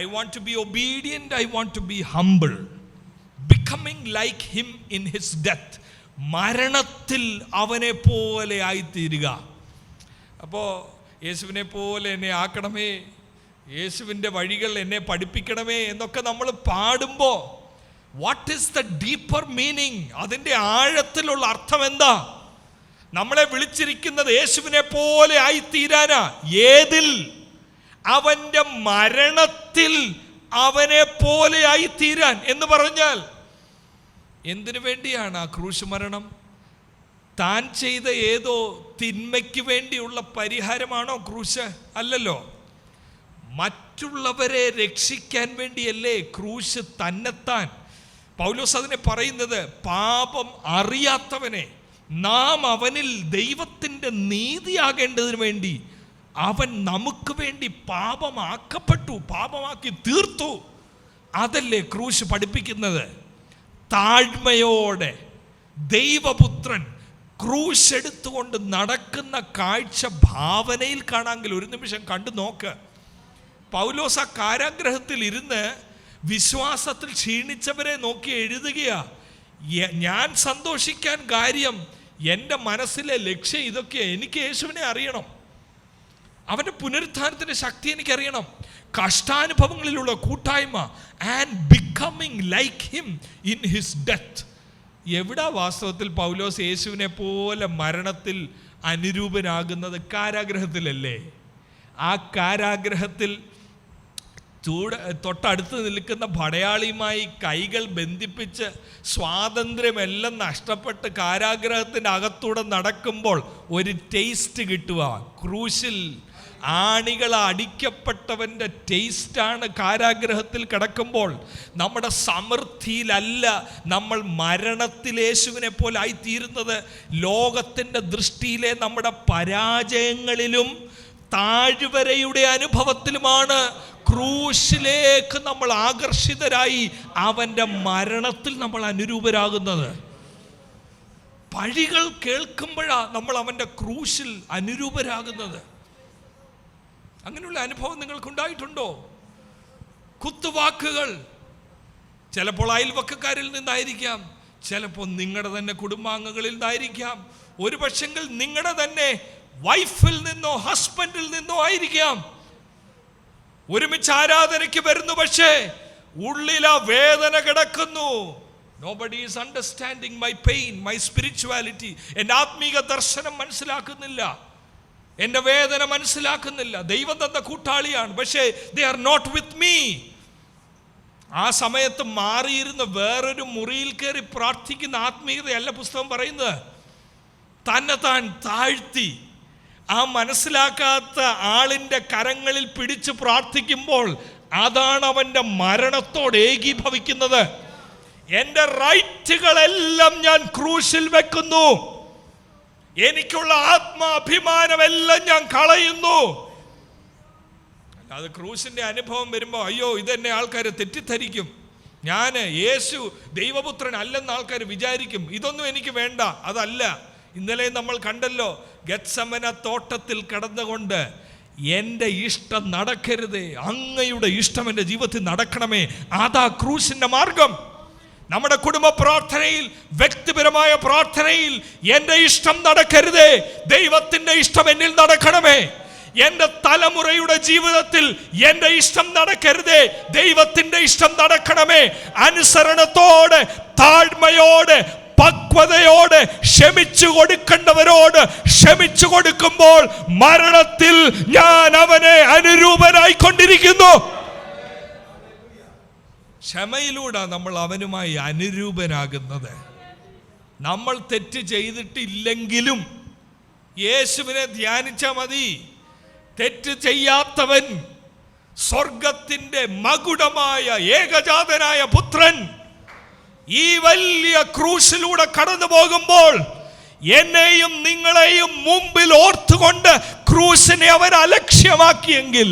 I want to be obedient, I want to be humble, becoming like him in his death. മരണത്തിൽ അവനെ പോലെ ആയിത്തീരുക. അപ്പോൾ യേശുവിനെ പോലെ എന്നെ ആക്കണമേ, യേശുവിൻ്റെ വഴികൾ എന്നെ പഠിപ്പിക്കണമേ എന്നൊക്കെ നമ്മൾ പാടുമ്പോൾ what is the deeper meaning? അതിൻ്റെ ആഴത്തിലുള്ള അർത്ഥം എന്താ? നമ്മളെ വിളിച്ചിരിക്കുന്നത് യേശുവിനെ പോലെ ആയിത്തീരാനാ. ഏതിൽ? അവൻ്റെ മരണത്തിൽ അവനെ പോലെ ആയിത്തീരാൻ എന്ന് പറഞ്ഞാൽ എന്തിനു വേണ്ടിയാണ് ആ ക്രൂശ് മരണം? താൻ ചെയ്ത ഏതോ തിന്മയ്ക്ക് വേണ്ടിയുള്ള പരിഹാരമാണോ ക്രൂശ്? അല്ലല്ലോ. മറ്റുള്ളവരെ രക്ഷിക്കാൻ വേണ്ടിയല്ലേ ക്രൂശ് തന്നെത്താൻ. പൗലോസ് അതിനെ പറയുന്നത് പാപം അറിയാത്തവനെ നാം അവനിൽ ദൈവത്തിൻ്റെ നീതിയാകേണ്ടതിന് വേണ്ടി അവൻ നമുക്ക് വേണ്ടി പാപമാക്കപ്പെട്ടു, പാപമാക്കി തീർത്തു. അതല്ലേ ക്രൂശ് പഠിപ്പിക്കുന്നത്. താഴ്മയോടെ ദൈവപുത്രൻ ക്രൂശ് എടുത്തുകൊണ്ട് നടക്കുന്ന കാഴ്ച ഭാവനയിൽ കാണാമെങ്കിൽ ഒരു നിമിഷം കണ്ടു നോക്ക്. പൗലോസ് ആ കാരാഗ്രഹത്തിൽ ഇരുന്ന് വിശ്വാസത്തിൽ ക്ഷീണിച്ചവരെ നോക്കി എഴുതുകയാ. ഞാൻ സന്തോഷിക്കാൻ കാര്യം എൻ്റെ മനസ്സിലെ ലക്ഷ്യം ഇതൊക്കെ. എനിക്ക് യേശുവിനെ അറിയണം, അവൻ്റെ പുനരുത്ഥാനത്തിൻ്റെ ശക്തി എനിക്കറിയണം, കഷ്ടാനുഭവങ്ങളിലുള്ള കൂട്ടായ്മ, and becoming like him in his death. എവിടാ വാസ്തവത്തിൽ പൗലോസ് യേശുവിനെ പോലെ മരണത്തിൽ അനുരൂപനാകുന്നത്? കാരാഗ്രഹത്തിലല്ലേ. ആ കാരാഗ്രഹത്തിൽ തൊട്ടടുത്ത് നിൽക്കുന്ന പടയാളിയുമായി കൈകൾ ബന്ധിപ്പിച്ച് സ്വാതന്ത്ര്യമെല്ലാം നഷ്ടപ്പെട്ട് കാരാഗ്രഹത്തിൻ്റെ അകത്തൂടെ നടക്കുമ്പോൾ ഒരു ടേസ്റ്റ് കിട്ടുക. ക്രൂശിൽ ആണികൾ അടിക്കപ്പെട്ടവൻ്റെ ടേസ്റ്റാണ് കാരാഗ്രഹത്തിൽ കിടക്കുമ്പോൾ. നമ്മുടെ സമൃദ്ധിയിലല്ല നമ്മൾ മരണത്തിൽ യേശുവിനെ പോലെ ആയിത്തീരുന്നത്. ലോകത്തിൻ്റെ ദൃഷ്ടിയിലെ നമ്മുടെ പരാജയങ്ങളിലും താഴ്വരയുടെ അനുഭവത്തിലുമാണ് ക്രൂശിലേക്ക് നമ്മൾ ആകർഷിതരായി അവൻ്റെ മരണത്തിൽ നമ്മൾ അനുരൂപരാകുന്നത്. പഴികൾ കേൾക്കുമ്പോഴാണ് നമ്മൾ അവൻ്റെ ക്രൂശിൽ അനുരൂപരാകുന്നത്. അങ്ങനെയുള്ള അനുഭവം നിങ്ങൾക്കുണ്ടായിട്ടുണ്ടോ? കുത്തുവാക്കുകൾ ചിലപ്പോൾ അയൽവക്കക്കാരിൽ നിന്നായിരിക്കാം, ചിലപ്പോൾ നിങ്ങളുടെ തന്നെ കുടുംബാംഗങ്ങളിൽ നിന്നായിരിക്കാം, ഒരു പക്ഷെങ്കിൽ നിങ്ങളുടെ തന്നെ വൈഫിൽ നിന്നോ ഹസ്ബൻഡിൽ നിന്നോ ആയിരിക്കാം. ഒരുമിച്ച് ആരാധനയ്ക്ക് വരുന്നു, പക്ഷേ ഉള്ളിൽ ആ വേദന കിടക്കുന്നു. Nobody is understanding my pain, my spirituality. എൻ്റെ ആത്മീക ദർശനം മനസ്സിലാക്കുന്നില്ല, എൻ്റെ വേദന മനസ്സിലാക്കുന്നില്ല. ദൈവം തന്ന കൂട്ടാളിയാണ്, പക്ഷേ they are not with me. ആ സമയത്ത് മാറിയിരുന്ന് വേറൊരു മുറിയിൽ കയറി പ്രാർത്ഥിക്കുന്ന ആത്മീയതയല്ല പുസ്തകം പറയുന്നത്. തന്നെ താൻ താഴ്ത്തി ആ മനസ്സിലാക്കാത്ത ആളിൻ്റെ കരങ്ങളിൽ പിടിച്ച് പ്രാർത്ഥിക്കുമ്പോൾ അതാണ് അവൻ്റെ മരണത്തോട് ഏകീഭവിക്കുന്നത്. എൻ്റെ റൈറ്റുകളെല്ലാം ഞാൻ ക്രൂശിൽ വെക്കുന്നു, എനിക്കുള്ള ആത്മാഭിമാനമെല്ലാം ഞാൻ കളയുന്നു. അല്ലാതെ ക്രൂശിൻ്റെ അനുഭവം വരുമ്പോൾ അയ്യോ ഇതെന്നെ ആൾക്കാർ തെറ്റിദ്ധരിക്കും, ഞാൻ യേശു ദൈവപുത്രൻ അല്ലെന്ന് ആൾക്കാർ വിചാരിക്കും, ഇതൊന്നും എനിക്ക് വേണ്ട. അതല്ല. ഇന്നലെ നമ്മൾ കണ്ടല്ലോ, ഗത്സമന തോട്ടത്തിൽ കിടന്നുകൊണ്ട് എൻ്റെ ഇഷ്ടം നടക്കരുതേ, അങ്ങയുടെ ഇഷ്ടം എൻ്റെ ജീവിതത്തിൽ നടക്കണമേ. അതാ ക്രൂശിൻ്റെ മാർഗം. നമ്മുടെ കുടുംബ പ്രാർത്ഥനയിൽ, വ്യക്തിപരമായ പ്രാർത്ഥനയിൽ എൻ്റെ ഇഷ്ടം നടക്കരുതേ, ദൈവത്തിൻ്റെ ഇഷ്ടം എന്നിൽ നടക്കണമേ. എൻ്റെ തലമുറയുടെ ജീവിതത്തിൽ എൻ്റെ ഇഷ്ടം നടക്കരുതേ, ദൈവത്തിൻ്റെ ഇഷ്ടം നടക്കണമേ. അനുസരണത്തോടെ, താഴ്മയോടെ, പക്വതയോടെ ക്ഷമിച്ചു കൊടുക്കേണ്ടവരോട് ക്ഷമിച്ചു കൊടുക്കുമ്പോൾ മരണത്തിൽ ഞാൻ അവനെ അനുരൂപനായിക്കൊണ്ടിരിക്കുന്നു. ക്ഷമയിലൂടെ നമ്മൾ അവനുമായി അനുരൂപനാകുന്നത്. നമ്മൾ തെറ്റ് ചെയ്തിട്ടില്ലെങ്കിലും യേശുവിനെ ധ്യാനിച്ചാൽ മതി. തെറ്റ് ചെയ്യാത്തവൻ, സ്വർഗത്തിന്റെ മകുടമായ ഏകജാതനായ പുത്രൻ ഈ വലിയ ക്രൂശിലൂടെ കടന്നു പോകുമ്പോൾ എന്നെയും നിങ്ങളെയും മുമ്പിൽ ഓർത്തുകൊണ്ട് ക്രൂശിനെ അവൻ അലക്ഷ്യമാക്കിയെങ്കിൽ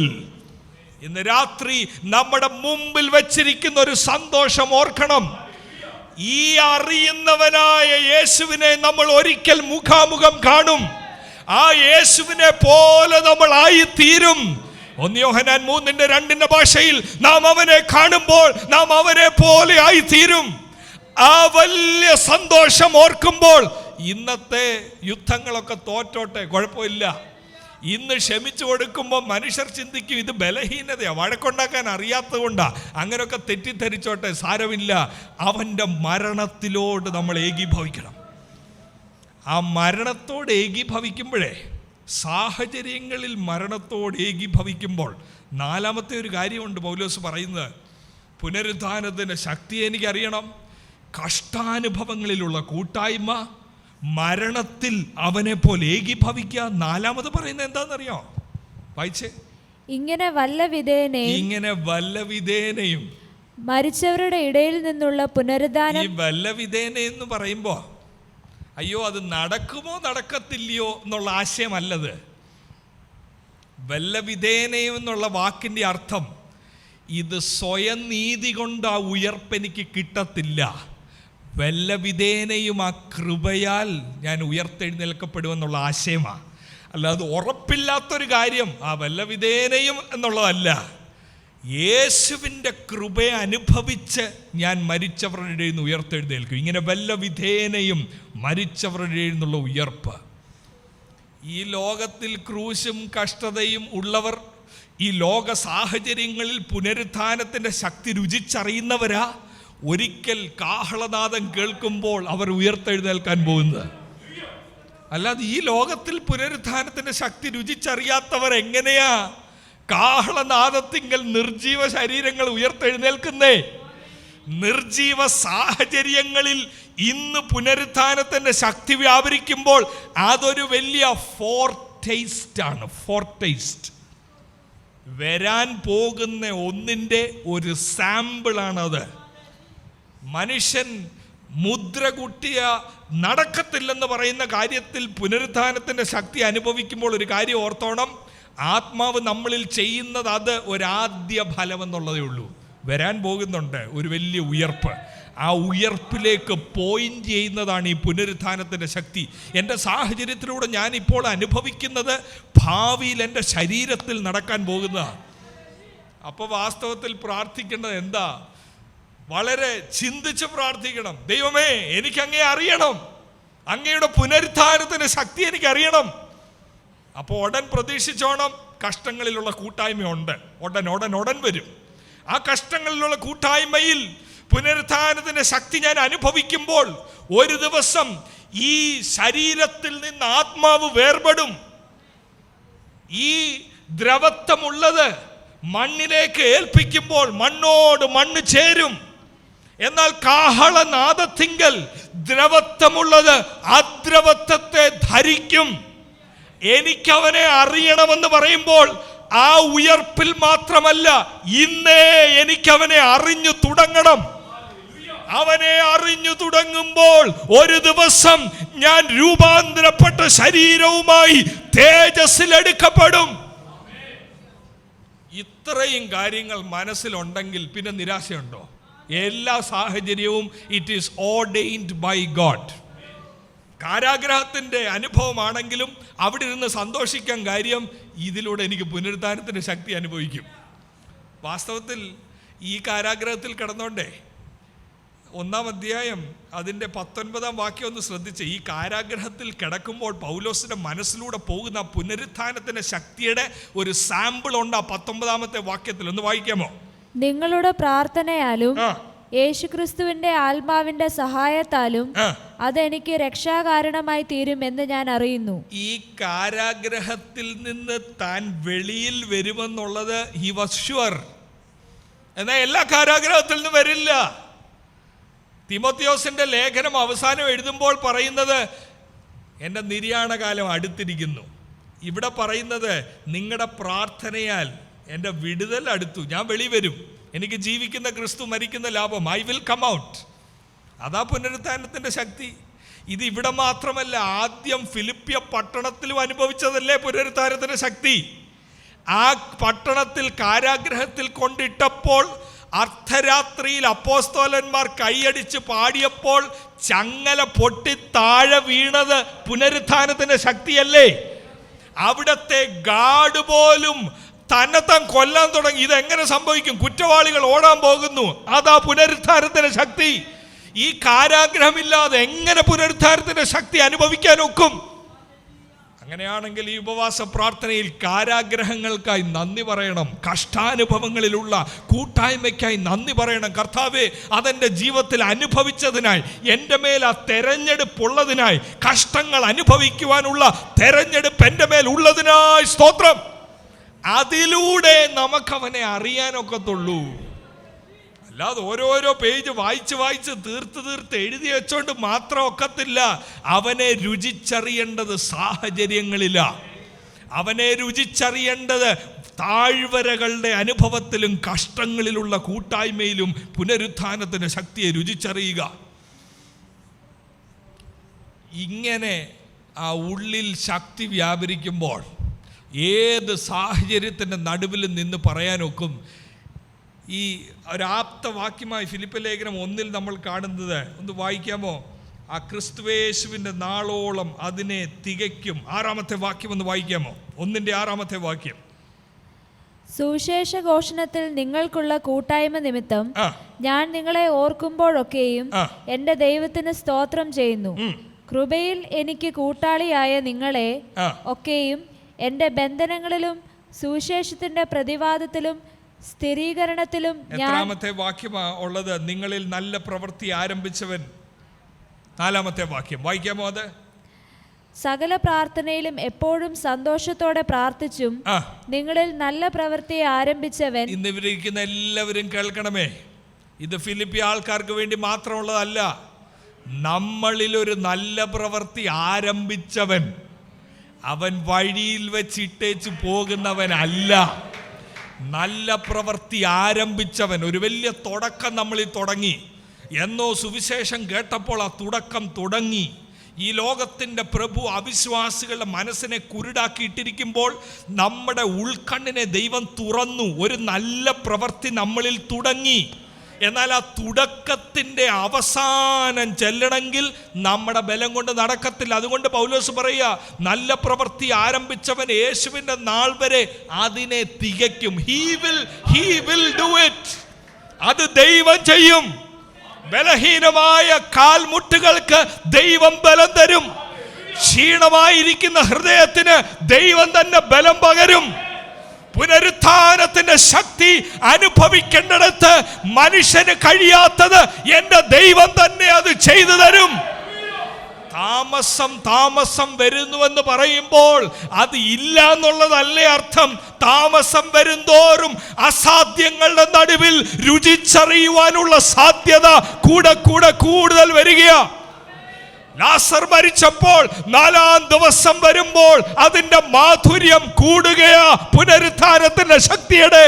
ഇന്ന് രാത്രി നമ്മുടെ മുമ്പിൽ വെച്ചിരിക്കുന്ന ഒരു സന്തോഷം ഓർക്കണം. ഈ അറിയുന്നവനായ യേശുവിനെ നമ്മൾ ഒരിക്കൽ മുഖാമുഖം കാണും. ആ യേശുവിനെ പോലെ നമ്മൾ ആയിത്തീരും. 1 യോഹന്നാൻ 3:2 ഭാഷയിൽ നാം അവനെ കാണുമ്പോൾ നാം അവനെ പോലെ ആയിത്തീരും. ആ വലിയ സന്തോഷം ഓർക്കുമ്പോൾ ഇന്നത്തെ യുദ്ധങ്ങളൊക്കെ തോറ്റോട്ടെ, കുഴപ്പമില്ല. ഇന്ന് ക്ഷമിച്ചു കൊടുക്കുമ്പോൾ മനുഷ്യർ ചിന്തിക്കും ഇത് ബലഹീനതയാ, വഴക്കുണ്ടാക്കാൻ അറിയാത്തത് കൊണ്ടാ, അങ്ങനെയൊക്കെ തെറ്റിദ്ധരിച്ചോട്ടെ, സാരമില്ല. അവൻ്റെ മരണത്തിലോട് നമ്മൾ ഏകീഭവിക്കണം. ആ മരണത്തോട് ഏകീഭവിക്കുമ്പോഴേ, സാഹചര്യങ്ങളിൽ മരണത്തോട് ഏകീഭവിക്കുമ്പോൾ നാലാമത്തെ ഒരു കാര്യമുണ്ട് പൗലോസ് പറയുന്നത്. പുനരുത്ഥാനത്തിൻ്റെ ശക്തി എനിക്കറിയണം, കഷ്ടാനുഭവങ്ങളിലുള്ള കൂട്ടായ്മ, മരണത്തിൽ അവനെ പോലെ ഏകീഭവിക്കുക. നാലാമത് പറയുന്നത് എന്താണെന്നറിയോ? വായിച്ചേ. ഇങ്ങനെ വല്ല വിധേനയും മരിച്ചവരുടെ ഇടയിൽ നിന്നുള്ള പുനരുദ്ധാനം. ഈ വല്ല വിധേന എന്ന് പറയുമ്പോ അയ്യോ അത് നടക്കുമോ നടക്കത്തില്ലയോ എന്നുള്ള ആശയമല്ലത്. വല്ല വിധേനയും എന്നുള്ള വാക്കിൻ്റെ അർത്ഥം ഇത് സ്വയം നീതി കൊണ്ട് ആ ഉയർപ്പെനിക്ക് കിട്ടത്തില്ല, വല്ല വിധേനയും ആ കൃപയാൽ ഞാൻ ഉയർത്തെഴുന്നേൽക്കപ്പെടുമെന്നുള്ള ആശയമാണ്. അല്ലാതെ ഉറപ്പില്ലാത്തൊരു കാര്യം ആ വല്ല വിധേനയും എന്നുള്ളതല്ല. യേശുവിൻ്റെ കൃപയെ അനുഭവിച്ച് ഞാൻ മരിച്ചവരുടെ ഇടയിൽ നിന്ന് ഉയർത്തെഴുന്നേൽക്കും. ഇങ്ങനെ വല്ല വിധേനയും മരിച്ചവരുടെ ഇടയിൽ നിന്നുള്ള ഉയർപ്പ്. ഈ ലോകത്തിൽ ക്രൂശും കഷ്ടതയും ഉള്ളവർ ഈ ലോക സാഹചര്യങ്ങളിൽ പുനരുത്ഥാനത്തിൻ്റെ ശക്തി രുചിച്ചറിയുന്നവരാ ഒരിക്കൽ കാഹളനാദം കേൾക്കുമ്പോൾ അവർ ഉയർത്തെഴുന്നേൽക്കാൻ പോകുന്നത്. അല്ലാതെ ഈ ലോകത്തിൽ പുനരുത്ഥാനത്തിൻ്റെ ശക്തി രുചിച്ചറിയാത്തവർ എങ്ങനെയാ കാഹളനാദത്തിങ്കൽ നിർജീവ ശരീരങ്ങൾ ഉയർത്തെഴുന്നേൽക്കുന്നേ? നിർജീവ സാഹചര്യങ്ങളിൽ ഇന്ന് പുനരുത്ഥാനത്തിൻ്റെ ശക്തി വ്യാപരിക്കുമ്പോൾ അതൊരു വലിയ ഫോർടേസ്റ്റ് ആണ്. ഫോർടേസ്റ്റ്, വരാൻ പോകുന്ന ഒന്നിൻ്റെ ഒരു സാമ്പിളാണത്. മനുഷ്യൻ മുദ്ര കുട്ടിയ നടക്കത്തില്ലെന്ന് പറയുന്ന കാര്യത്തിൽ പുനരുത്ഥാനത്തിൻ്റെ ശക്തി അനുഭവിക്കുമ്പോൾ ഒരു കാര്യം ഓർത്തോണം, ആത്മാവ് നമ്മളിൽ ചെയ്യുന്നത് അത് ഒരാദ്യ ഫലം എന്നുള്ളതേ ഉള്ളൂ. വരാൻ പോകുന്നുണ്ട് ഒരു വലിയ ഉയർപ്പ്. ആ ഉയർപ്പിലേക്ക് പോയിന്റ് ചെയ്യുന്നതാണ് ഈ പുനരുത്ഥാനത്തിൻ്റെ ശക്തി. എൻ്റെ സാഹചര്യത്തിലൂടെ ഞാനിപ്പോൾ അനുഭവിക്കുന്നത് ഭാവിയിൽ എൻ്റെ ശരീരത്തിൽ നടക്കാൻ പോകുന്നതാണ്. അപ്പോൾ വാസ്തവത്തിൽ പ്രാർത്ഥിക്കേണ്ടത് എന്താ? വളരെ ചിന്തിച്ച് പ്രാർത്ഥിക്കണം. ദൈവമേ, എനിക്ക് അങ്ങയെ അറിയണം, അങ്ങയുടെ പുനരുത്ഥാനത്തിൻ്റെ ശക്തി എനിക്കറിയണം. അപ്പോൾ ഉടൻ പ്രതീക്ഷിച്ചോണം, കഷ്ടങ്ങളിലുള്ള കൂട്ടായ്മയുണ്ട്, ഉടൻ വരും. ആ കഷ്ടങ്ങളിലുള്ള കൂട്ടായ്മയിൽ പുനരുത്ഥാനത്തിൻ്റെ ശക്തി ഞാൻ അനുഭവിക്കുമ്പോൾ ഒരു ദിവസം ഈ ശരീരത്തിൽ നിന്ന് ആത്മാവ് വേർപെടും. ഈ ദ്രവത്വമുള്ളത് മണ്ണിലേക്ക് ഏൽപ്പിക്കുമ്പോൾ മണ്ണോട് മണ്ണ് ചേരും. എന്നാൽ കാഹളനാദത്തിങ്കൽ ദ്രവത്വമുള്ളത് അദ്രവത്വത്തെ ധരിക്കും. എനിക്കവനെ അറിയണമെന്ന് പറയുമ്പോൾ ആ ഉയർപ്പിൽ മാത്രമല്ല, ഇന്നേ എനിക്കവനെ അറിഞ്ഞു തുടങ്ങണം. അവനെ അറിഞ്ഞു തുടങ്ങുമ്പോൾ ഒരു ദിവസം ഞാൻ രൂപാന്തരപ്പെട്ട ശരീരവുമായി തേജസ്സിലെടുക്കപ്പെടും. ഇത്രയും കാര്യങ്ങൾ മനസ്സിലുണ്ടെങ്കിൽ പിന്നെ നിരാശയുണ്ടോ? എല്ലാ സാഹചര്യവും it is ordained by God. കാരാഗ്രഹത്തിൻ്റെ അനുഭവമാണെങ്കിലും അവിടെ ഇരുന്ന് സന്തോഷിക്കാൻ കാര്യം ഇതിലൂടെ എനിക്ക് പുനരുത്ഥാനത്തിൻ്റെ ശക്തി അനുഭവിക്കും. വാസ്തവത്തിൽ ഈ കാരാഗ്രഹത്തിൽ കിടന്നോണ്ടേ 1-ാം അധ്യായം അതിൻ്റെ 19-ാം വാക്യം ഒന്ന് ശ്രദ്ധിച്ച്. ഈ കാരാഗ്രഹത്തിൽ കിടക്കുമ്പോൾ പൗലോസിന്റെ മനസ്സിലൂടെ പോകുന്ന പുനരുത്ഥാനത്തിൻ്റെ ശക്തിയുടെ ഒരു സാമ്പിൾ ഉണ്ട് ആ 19-ാമത്തെ വാക്യത്തിൽ. ഒന്ന് വായിക്കാമോ? നിങ്ങളുടെ പ്രാർത്ഥനയാലും യേശുക്രിസ്തുവിന്റെ ആത്മാവിന്റെ സഹായത്താലും അതെനിക്ക് രക്ഷാകാരണമായി തീരുമെന്ന് ഞാൻ അറിയുന്നു. ഈ കാരാഗ്രഹത്തിൽ നിന്ന് താൻ വെളിയിൽ വരുമെന്നുള്ളത് ഹി വാസ് ഷ്വർ. എന്നാൽ എല്ലാ കാരാഗ്രഹത്തിൽ നിന്നും വരില്ല. തിമോത്തിയോസിന്റെ ലേഖനം അവസാനം എഴുതുമ്പോൾ പറയുന്നത് എൻ്റെ നിര്യാണകാലം അടുത്തിരിക്കുന്നു. ഇവിടെ പറയുന്നത് നിങ്ങളുടെ പ്രാർത്ഥനയാൽ എൻ്റെ വിടുതൽ അടുത്തു, ഞാൻ വെളി വരും, എനിക്ക് ജീവിക്കുന്ന ക്രിസ്തു, മരിക്കുന്ന ലാഭം, ഐ വിൽ കം ഔട്ട്. അതാ പുനരുത്ഥാനത്തിൻ്റെ ശക്തി. ഇത് ഇവിടെ മാത്രമല്ല, ആദ്യം ഫിലിപ്പിയ പട്ടണത്തിലും അനുഭവിച്ചതല്ലേ പുനരുത്ഥാനത്തിൻ്റെ ശക്തി. ആ പട്ടണത്തിൽ കാരാഗ്രഹത്തിൽ കൊണ്ടിട്ടപ്പോൾ അർദ്ധരാത്രിയിൽ അപ്പോസ്തലന്മാർ കൈയടിച്ച് പാടിയപ്പോൾ ചങ്ങല പൊട്ടി താഴെ വീണത് പുനരുത്ഥാനത്തിൻ്റെ ശക്തിയല്ലേ. അവിടത്തെ ഗാർഡ് പോലും തന്നെത്താൻ കൊല്ലാൻ തുടങ്ങി. ഇതെങ്ങനെ സംഭവിക്കും? കുറ്റവാളികൾ ഓടാൻ പോകുന്നു. അതാ പുനരുത്ഥാനത്തിൻ്റെ ശക്തി. ഈ കാരാഗ്രഹമില്ലാതെ എങ്ങനെ പുനരുത്ഥാനത്തിൻ്റെ ശക്തി അനുഭവിക്കാൻ ഒക്കും? അങ്ങനെയാണെങ്കിൽ ഈ ഉപവാസ പ്രാർത്ഥനയിൽ കാരാഗ്രഹങ്ങൾക്കായി നന്ദി പറയണം, കഷ്ടാനുഭവങ്ങളിലുള്ള കൂട്ടായ്മയ്ക്കായി നന്ദി പറയണം. കർത്താവേ, അതെൻ്റെ ജീവിതത്തിൽ അനുഭവിച്ചതിനായി, എൻ്റെ മേൽ ആ തെരഞ്ഞെടുപ്പുള്ളതിനായി, കഷ്ടങ്ങൾ അനുഭവിക്കുവാനുള്ള തെരഞ്ഞെടുപ്പ് എൻ്റെ മേൽ ഉള്ളതിനായി സ്തോത്രം. അതിലൂടെ നമുക്കവനെ അറിയാനൊക്കത്തുള്ളൂ. അല്ലാതെ ഓരോരോ പേജ് വായിച്ച് തീർത്ത് എഴുതി വെച്ചോണ്ട് മാത്രം ഒക്കത്തില്ല. അവനെ രുചിച്ചറിയേണ്ടത് സാഹചര്യങ്ങളിലാണ്. അവനെ രുചിച്ചറിയേണ്ടത് താഴ്വരകളുടെ അനുഭവത്തിലും കഷ്ടങ്ങളിലുള്ള കൂട്ടായ്മയിലും പുനരുത്ഥാനത്തിൻ്റെ ശക്തിയെ രുചിച്ചറിയുക. ഇങ്ങനെ ആ ഉള്ളിൽ ശക്തി വ്യാപരിക്കുമ്പോൾ ഏത് സാഹചര്യത്തിൻ്റെ നടുവിൽ നിന്ന് പറയാനൊക്കും. ഈ ഒരാപ്തവാക്യമായി ഫിലിപ്പ് ലേഖനം 1 നമ്മൾ കാണുന്നത് ഒന്ന് വായിക്കാമോ? ആ ക്രിസ്തുവേശുവിൻ്റെ നാളോളം അതിനെ തികയ്ക്കും. 6-ാമത്തെ വാക്യം ഒന്ന് വായിക്കാമോ? 1:6 വാക്യം. സുവിശേഷ ഘോഷണത്തിൽ നിങ്ങൾക്കുള്ള കൂട്ടായ്മ നിമിത്തം ഞാൻ നിങ്ങളെ ഓർക്കുമ്പോഴൊക്കെയും എൻ്റെ ദൈവത്തിന് സ്തോത്രം ചെയ്യുന്നു. കൃപയിൽ എനിക്ക് കൂട്ടാളിയായ നിങ്ങളെ ഒക്കെയും എൻ്റെ ബന്ധനങ്ങളിലും സുവിശേഷത്തിന്റെ പ്രതിവാദത്തിലും സ്ഥിരീകരണത്തിലും. എത്രാമത്തെ വാക്യമാ ഉള്ളത്? നിങ്ങളിൽ നല്ല പ്രവൃത്തി ആരംഭിച്ചവൻ. 4-ാമത്തെ വാക്യം വായിക്കാമോ? അത് സകല പ്രാർത്ഥനയിലും എപ്പോഴും സന്തോഷത്തോടെ പ്രാർത്ഥിച്ചും നിങ്ങളിൽ നല്ല പ്രവൃത്തിയെ ആരംഭിച്ചവൻ. ഇന്ന് ഇവരിക്കുന്ന എല്ലാവരും കേൾക്കണമേ, ഇത് ഫിലിപ്പി ആൾക്കാർക്ക് വേണ്ടി മാത്രമുള്ളതല്ല. നമ്മളിൽ ഒരു നല്ല പ്രവൃത്തി ആരംഭിച്ചവൻ, അവൻ വഴിയിൽ വെച്ചിട്ടേച്ച് പോകുന്നവനല്ല. നല്ല പ്രവൃത്തി ആരംഭിച്ചവൻ. ഒരു വലിയ തുടക്കം നമ്മളിൽ തുടങ്ങി. എന്നോ സുവിശേഷം കേട്ടപ്പോൾ ആ തുടക്കം തുടങ്ങി. ഈ ലോകത്തിൻ്റെ പ്രഭു അവിശ്വാസികളുടെ മനസ്സിനെ കുരുടാക്കിയിട്ടിരിക്കുമ്പോൾ നമ്മുടെ ഉൾക്കണ്ണിനെ ദൈവം തുറന്നു. ഒരു നല്ല പ്രവൃത്തി നമ്മളിൽ തുടങ്ങി. എന്നാൽ ആ തുടക്കത്തിൻ്റെ അവസാനം ചെല്ലണമെങ്കിൽ നമ്മുടെ ബലം കൊണ്ട് നടക്കത്തില്ല. അതുകൊണ്ട് പൗലോസ് പറയുക, നല്ല പ്രവൃത്തി ആരംഭിച്ചവൻ യേശുവിൻ്റെ നാൾ വരെ അതിനെ തികയ്ക്കും. He will do it. അത് ദൈവം ചെയ്യും. ബലഹീനമായ കാൽമുട്ടുകൾക്ക് ദൈവം ബലം തരും. ക്ഷീണമായിരിക്കുന്ന ഹൃദയത്തിന് ദൈവം തന്നെ ബലം പകരും. പുനരുത്ഥാനത്തിന്റെ ശക്തി അനുഭവിക്കേണ്ടിടത്ത് മനുഷ്യന് കഴിയാത്തത് എൻ്റെ ദൈവം തന്നെ അത് ചെയ്തു തരും. താമസം വരുന്നുവെന്ന് പറയുമ്പോൾ അത് ഇല്ല എന്നുള്ളതല്ലേ അർത്ഥം. താമസം വരുന്തോറും അസാധ്യങ്ങളുടെ നടുവിൽ രുചിച്ചറിയുവാനുള്ള സാധ്യത കൂടുതൽ വരികയാ. ലാസർ മരിച്ചപ്പോൾ 4-ാം ദിവസം വരുമ്പോൾ അതിന്റെ മാധുര്യം കൂടുകയാ. പുനരുത്ഥാനത്തിന്റെ ശക്തിയുടെ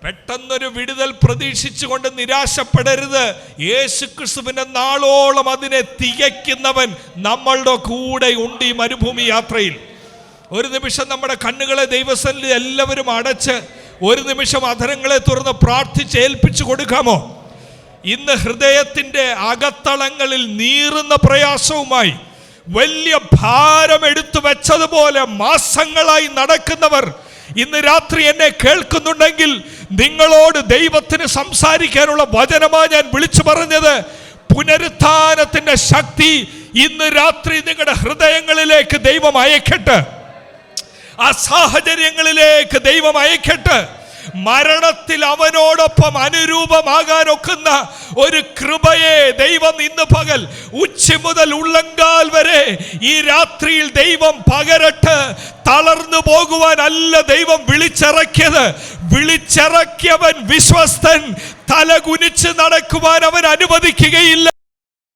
പെട്ടെന്നൊരു വിടുതൽ പ്രതീക്ഷിച്ചുകൊണ്ട് നിരാശപ്പെടരുത്. യേശുക്രിസ്തുവിന്റെ നാളോളം അതിനെ തികയ്ക്കുന്നവൻ നമ്മളുടെ കൂടെ ഉണ്ട് ഈ മരുഭൂമി യാത്രയിൽ. ഒരു നിമിഷം നമ്മുടെ കണ്ണുകളെ ദൈവസന്നിധിയിൽ എല്ലാവരും അടച്ച് ഒരു നിമിഷം അധരങ്ങളെ തുറന്ന് പ്രാർത്ഥിച്ച് ഏൽപ്പിച്ചു കൊടുക്കാമോ? ഇന്ന് ഹൃദയത്തിൻ്റെ അകത്തളങ്ങളിൽ നീറുന്ന പ്രയാസവുമായി വലിയ ഭാരം എടുത്തു വെച്ചതുപോലെ മാസങ്ങളായി നടക്കുന്നവർ ഇന്ന് രാത്രി എന്നെ കേൾക്കുന്നുണ്ടെങ്കിൽ നിങ്ങളോട് ദൈവത്തിന് സംസാരിക്കാനുള്ള വചനമാണ് ഞാൻ വിളിച്ചു പറഞ്ഞത്. പുനരുത്ഥാനത്തിന്റെ ശക്തി ഇന്ന് രാത്രി നിങ്ങളുടെ ഹൃദയങ്ങളിലേക്ക് ദൈവം അയക്കട്ടെ. ആ സാഹചര്യങ്ങളിലേക്ക് ദൈവം അയക്കട്ടെ. മരണത്തിൽ അവനോടൊപ്പം അനുരൂപമാകാനൊക്കുന്ന ഒരു കൃപയെ ദൈവം ഇന്ന് പകൽ ഉച്ച മുതൽ ഉള്ളങ്കാൽ വരെ ഈ രാത്രിയിൽ ദൈവം പകരട്ടെ. തളർന്നു പോകുവാനല്ല ദൈവം വിളിച്ചിറക്കിയത്. വിളിച്ചിറക്കിയവൻ വിശ്വസ്തൻ. തല കുനിച്ച് നടക്കുവാൻ അവൻ അനുവദിക്കുകയില്ല.